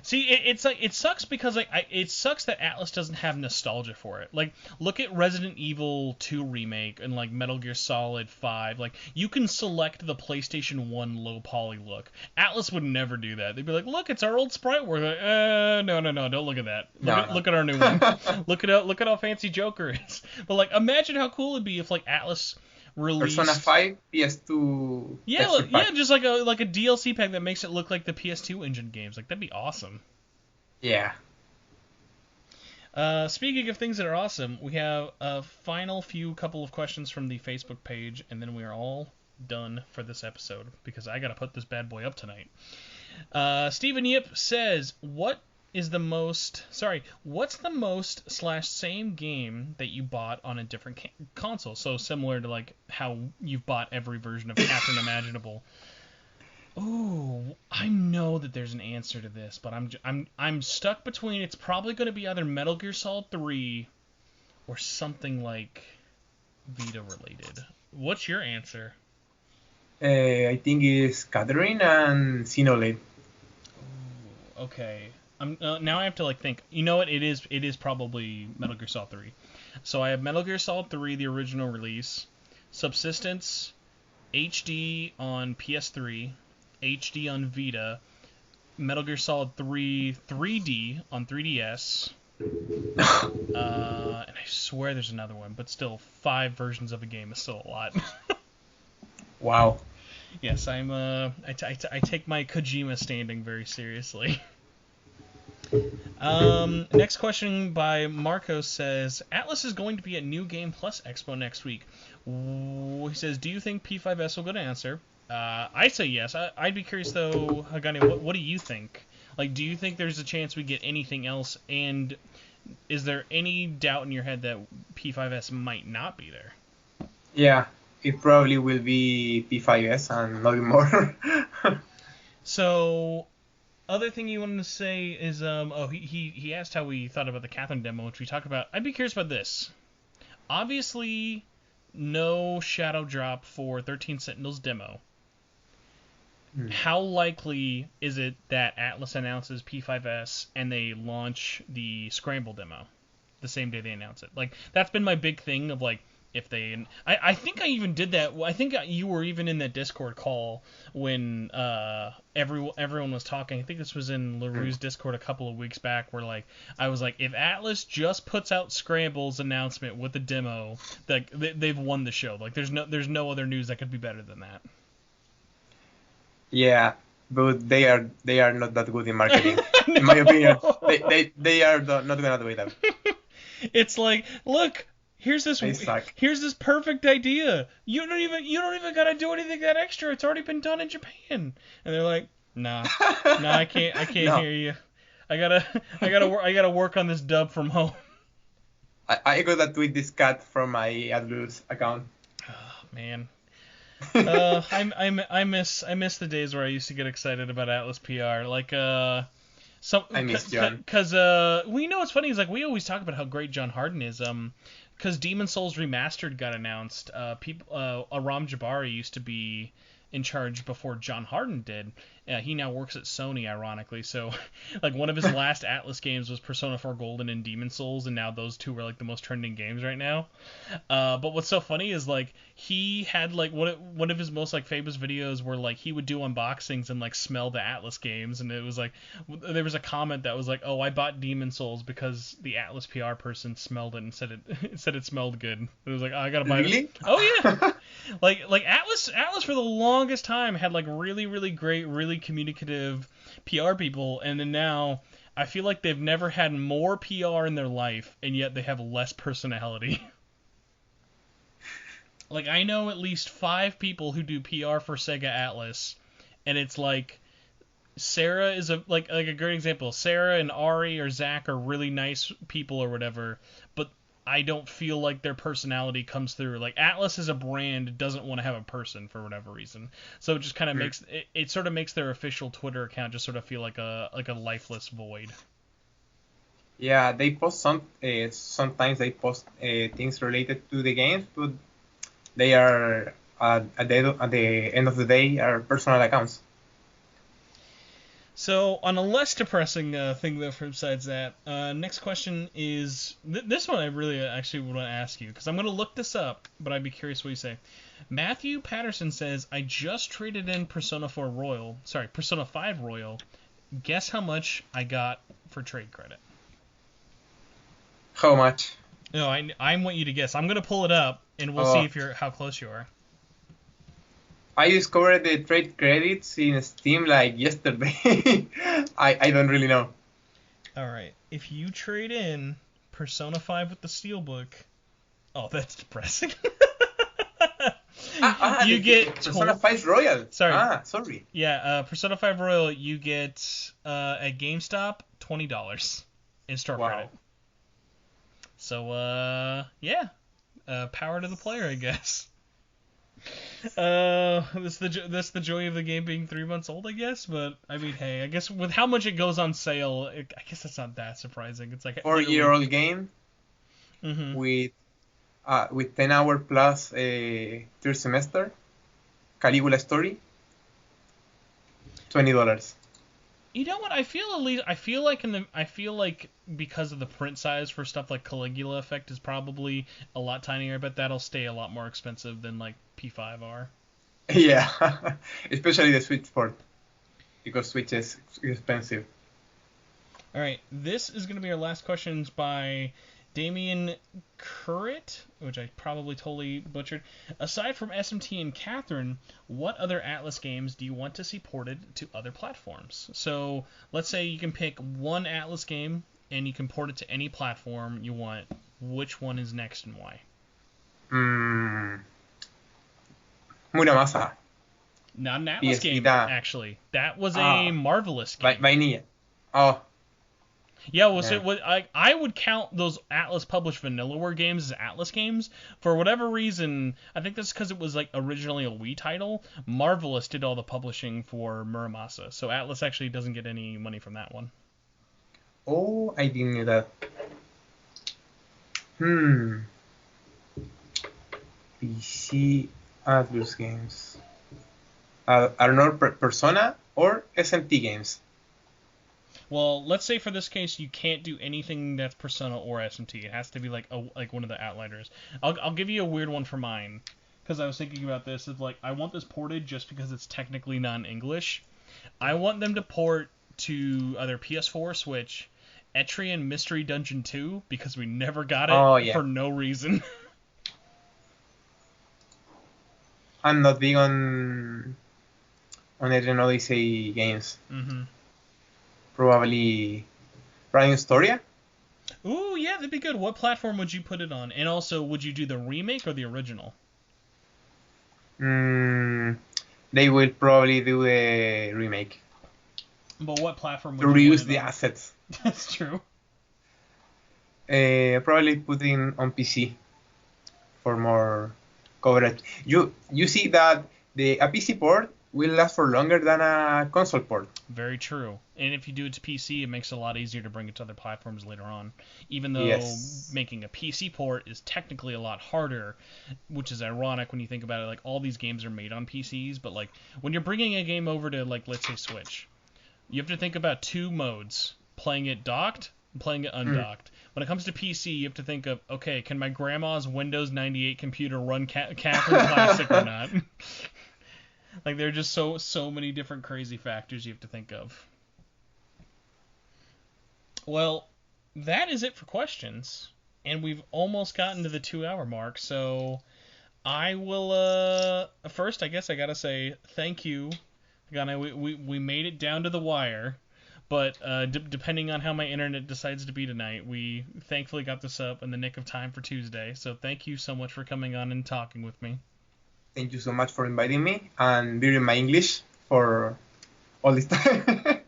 See, it's like it sucks because like it sucks that Atlus doesn't have nostalgia for it. Like, look at Resident Evil 2 remake and like Metal Gear Solid 5. Like, you can select the PlayStation 1 low poly look. Atlus would never do that. They'd be like, look, it's our old sprite. We're like, no, don't look at that. Look at our new one. look at how fancy Joker is. But like, imagine how cool it'd be if like Atlus released Persona 5 PS2. Yeah, just like a DLC pack that makes it look like the PS2 engine games. Like that'd be awesome. Yeah. Speaking of things that are awesome, we have a final couple of questions from the Facebook page, and then we are all done for this episode because I gotta put this bad boy up tonight. Stephen Yip says, what's the most / same game that you bought on a different console? So similar to like how you've bought every version of Captain Imaginable. Ooh, I know that there's an answer to this, but I'm stuck between it's probably going to be either Metal Gear Solid 3 or something like Vita related. What's your answer? I think it's Catherine and Xenoblade. Ooh, okay. Now I have to like think. You know what? It is probably Metal Gear Solid 3. So I have Metal Gear Solid 3, the original release, Subsistence, HD on PS3, HD on Vita, Metal Gear Solid 3 3D on 3DS, and I swear there's another one, but still 5 versions of a game is still a lot. Wow. Yes, I take my Kojima standing very seriously. Next question by Marco says, Atlus is going to be at New Game Plus Expo next week. He says, do you think P5S will go to answer? I say yes. I'd be curious though, Hagane, what do you think? Like, do you think there's a chance we get anything else? And is there any doubt in your head that P5S might not be there? Yeah, it probably will be P5S and nothing more. So, other thing you wanted to say is, he asked how we thought about the Catherine demo, which we talked about. I'd be curious about this. Obviously, no shadow drop for 13 Sentinels demo. How likely is it that Atlus announces P5S and they launch the Scramble demo the same day they announce it? Like, that's been my big thing of, like, if they... I think I even did that. I think you were even in that Discord call when everyone was talking. I think this was in LaRue's Discord a couple of weeks back where, like, I was like, if Atlus just puts out Scramble's announcement with the demo, like, they've won the show. Like, there's no other news that could be better than that. Yeah, but they are not that good in marketing. In my opinion, they are not gonna do it. It's like, look, here's this perfect idea. You don't even gotta do anything that extra. It's already been done in Japan. And they're like, nah, I can't No. hear you. I gotta work on this dub from home. I got a tweet this cat from my Atlus account. Oh, man. I miss the days where I used to get excited about Atlus PR. Like I miss John. Because we know what's funny is like we always talk about how great John Harden is. Because Demon's Souls Remastered got announced. Aram Jabari used to be in charge before John Harden did. He now works at Sony, ironically. So, like, one of his last Atlus games was Persona 4 Golden and Demon Souls, and now those two are like the most trending games right now. But what's so funny is like he had like one of his most like famous videos where like he would do unboxings and like smell the Atlus games, and it was like there was a comment that was like, "Oh, I bought Demon Souls because the Atlus PR person smelled it and said it smelled good." And it was like, "Oh, I gotta buy Really? it." Oh yeah. like Atlus for the longest time had like really really great, really communicative PR people, and then now I feel like they've never had more PR in their life, and yet they have less personality. Like, I know at least 5 people who do PR for Sega Atlus, and it's like Sarah is a great example. Sarah and Ari or Zach are really nice people or whatever, but I don't feel like their personality comes through. Like, Atlus as a brand doesn't want to have a person for whatever reason, so it just kind of makes it sort of makes their official Twitter account just sort of feel like a lifeless void. Yeah, they post sometimes they post things related to the games, but they are at the end of the day are personal accounts. So, on a less depressing thing, though, besides that, next question is... this one I really actually want to ask you, because I'm going to look this up, but I'd be curious what you say. Matthew Patterson says, I just traded in Persona 5 Royal. Guess how much I got for trade credit? How much? No, I want you to guess. I'm going to pull it up, and we'll see if how close you are. I discovered the trade credits in Steam like yesterday. I don't really know. Alright, if you trade in Persona 5 with the Steelbook... Oh, that's depressing. You get... Persona 5 Royal. Sorry. Yeah, Persona 5 Royal, you get, at GameStop, $20 in store credit. So, yeah. Power to the player, I guess. That's the joy of the game being 3 months old, I guess. But I mean, hey, I guess with how much it goes on sale, I guess that's not that surprising. It's like a 4-year-old game with 10-hour plus third semester, Caligula story, $20. You know what? I feel like because of the print size for stuff like Caligula Effect is probably a lot tinier, but that'll stay a lot more expensive than like P5R. Yeah, especially the Switch port, because Switch is expensive. All right, this is going to be our last questions by Damien Currit, which I probably totally butchered. Aside from SMT and Catherine, what other Atlus games do you want to see ported to other platforms? So let's say you can pick one Atlus game and you can port it to any platform you want. Which one is next and why? Muramasa. Not an Atlus game, actually. That was a Marvelous game. Vainilla. Oh. Yeah, well, so I would count those Atlus published Vanillaware games as Atlus games. For whatever reason, I think that's because it was like originally a Wii title. Marvelous did all the publishing for Muramasa, so Atlus actually doesn't get any money from that one. Oh, I didn't know that. PC Atlus games. I don't know, Persona or SMT games. Well, let's say for this case you can't do anything that's Persona or SMT. It has to be like one of the Outliners. I'll give you a weird one for mine, because I was thinking about this. It's like I want this ported just because it's technically non-English. I want them to port to either PS4 or Switch Etrian Mystery Dungeon 2, because we never got it for no reason. I'm not big on Etrian Odyssey games. Probably Ryan Storia. Ooh, yeah, that'd be good. What platform would you put it on? And also, would you do the remake or the original? They will probably do a remake. But what platform would to you reuse put it the on? assets. That's true. Probably put in on PC for more coverage. You see that a PC port will last for longer than a console port. Very true. And if you do it to PC, it makes it a lot easier to bring it to other platforms later on. Even though Yes. making a PC port is technically a lot harder, which is ironic when you think about it. Like, all these games are made on PCs, but like when you're bringing a game over to, like, let's say Switch, you have to think about two modes: playing it docked and playing it undocked. When it comes to PC, you have to think of, okay, can my grandma's Windows 98 computer run Catherine Classic or not? Like, there are just so many different crazy factors you have to think of. Well, that is it for questions, and we've almost gotten to the 2-hour mark, so I will, first, I guess I gotta say thank you. Hagane, we made it down to the wire, but depending on how my internet decides to be tonight, we thankfully got this up in the nick of time for Tuesday, so thank you so much for coming on and talking with me. Thank you so much for inviting me and bearing my English for all this time.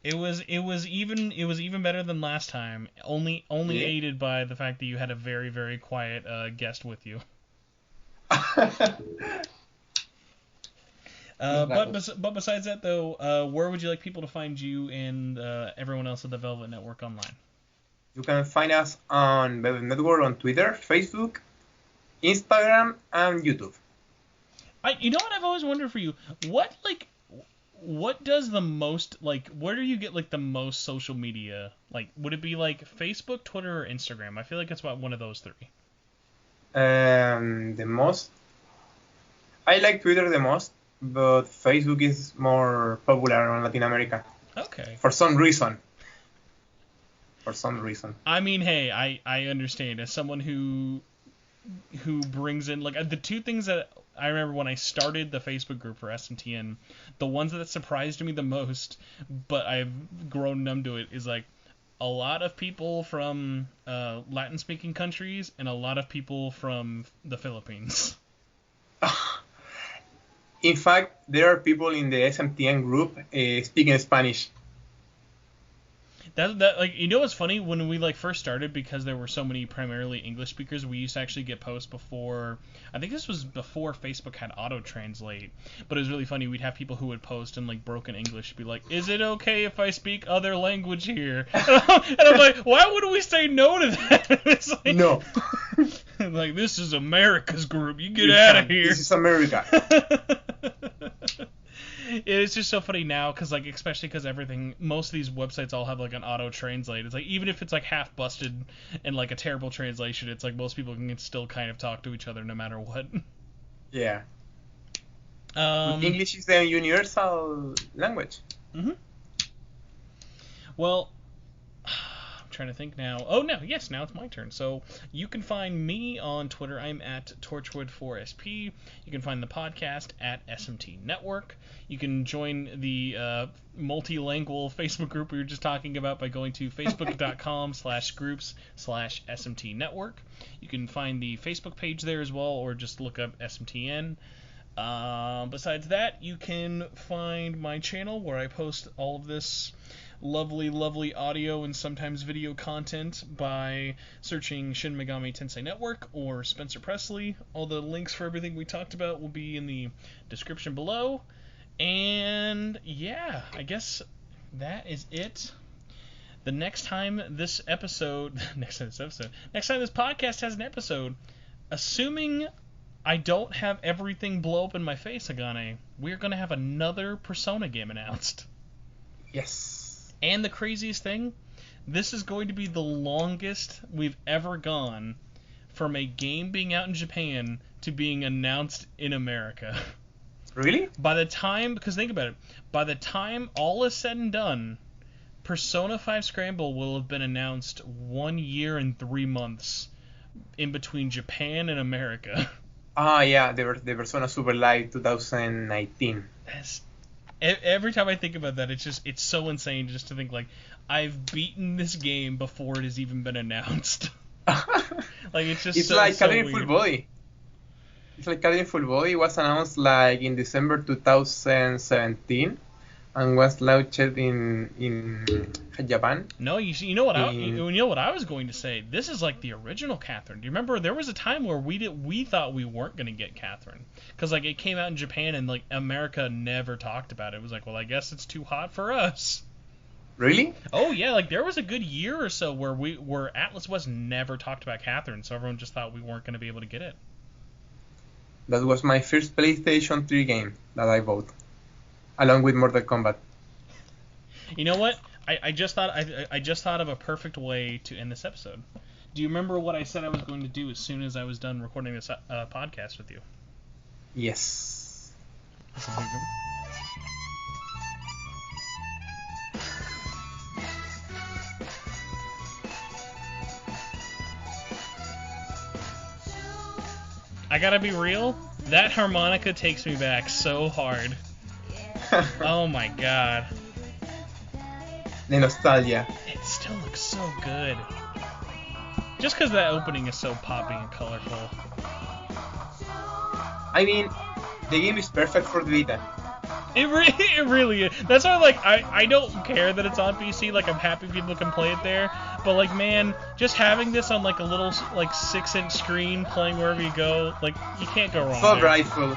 It was even better than last time. Only Yeah. aided by the fact that you had a very, very quiet guest with you. But besides that though, where would you like people to find you and everyone else at the Velvet Network online? You can find us on Velvet Network on Twitter, Facebook, Instagram, and YouTube. You know what I've always wondered for you? What does the most, like, where do you get, like, the most social media? Like, would it be, like, Facebook, Twitter, or Instagram? I feel like it's about one of those three. The most... I like Twitter the most, but Facebook is more popular in Latin America. Okay. For some reason. I mean, hey, I understand. As someone who brings in, like, the two things that I remember when I started the Facebook group for SMTN, the ones that surprised me the most, but I've grown numb to it, is like a lot of people from Latin-speaking countries and a lot of people from the Philippines. In fact, there are people in the SMTN group speaking Spanish. That like, you know what's funny? When we like first started, because there were so many primarily English speakers, we used to actually get posts before. I think this was before Facebook had auto translate, but it was really funny. We'd have people who would post in like broken English, be like, "Is it okay if I speak other language here?" And I'm like, why would we say no to that? It's like, No. Like, this is America's group. You get out of here. This is America. It's just so funny now, because like, especially because most of these websites all have like an auto translate. It's like, even if it's like half busted and like a terrible translation, it's like most people can still kind of talk to each other no matter what. Yeah. English is the universal language. Mm-hmm. Well, I'm trying to think now. Oh no, yes, now it's my turn. So you can find me on Twitter. I'm at Torchwood4SP. You can find the podcast at SMT Network. You can join the multilingual Facebook group we were just talking about by going to facebook.com/groups/SMT Network. You can find the Facebook page there as well, or just look up SMTN. Besides that, you can find my channel where I post all of this lovely audio and sometimes video content by searching Shin Megami Tensei Network or Spencer Presley. All the links for everything we talked about will be in the description below. And yeah, I guess that is it. The next time this podcast has an episode, assuming I don't have everything blow up in my face, Hagane, we're going to have another Persona game announced. Yes. And the craziest thing, this is going to be the longest we've ever gone from a game being out in Japan to being announced in America. Really? Because think about it, by the time all is said and done, Persona 5 Scramble will have been announced 1 year and 3 months in between Japan and America. Yeah, the Persona Super Live 2019. Every time I think about that, it's so insane just to think, like, I've beaten this game before it has even been announced. Like, it's just It's so, like so Catherine weird. Full Body. It's like Catherine Full Body was announced like in December 2017, and was launched in Japan. No, you know what In- you know what I was going to say. This is like the original Catherine. Do you remember there was a time where we thought we weren't going to get Catherine because like it came out in Japan and like America never talked about it. It was like, well, I guess it's too hot for us. Really? Oh yeah, like there was a good year or so where Atlus West never talked about Catherine, so everyone just thought we weren't going to be able to get it. That was my first PlayStation 3 game that I bought, along with Mortal Kombat. You know what? I just thought I just thought of a perfect way to end this episode. Do you remember what I said I was going to do as soon as I was done recording this podcast with you? Yes. I gotta be real, that harmonica takes me back so hard. Oh my god. The nostalgia. It still looks so good. Just because that opening is so poppy and colorful. I mean, the game is perfect for the Vita. It really is. That's why, like, I don't care that it's on PC. Like, I'm happy people can play it there. But, like, man, just having this on, like, a little, like, 6-inch screen playing wherever you go, like, you can't go wrong. So there. brightful.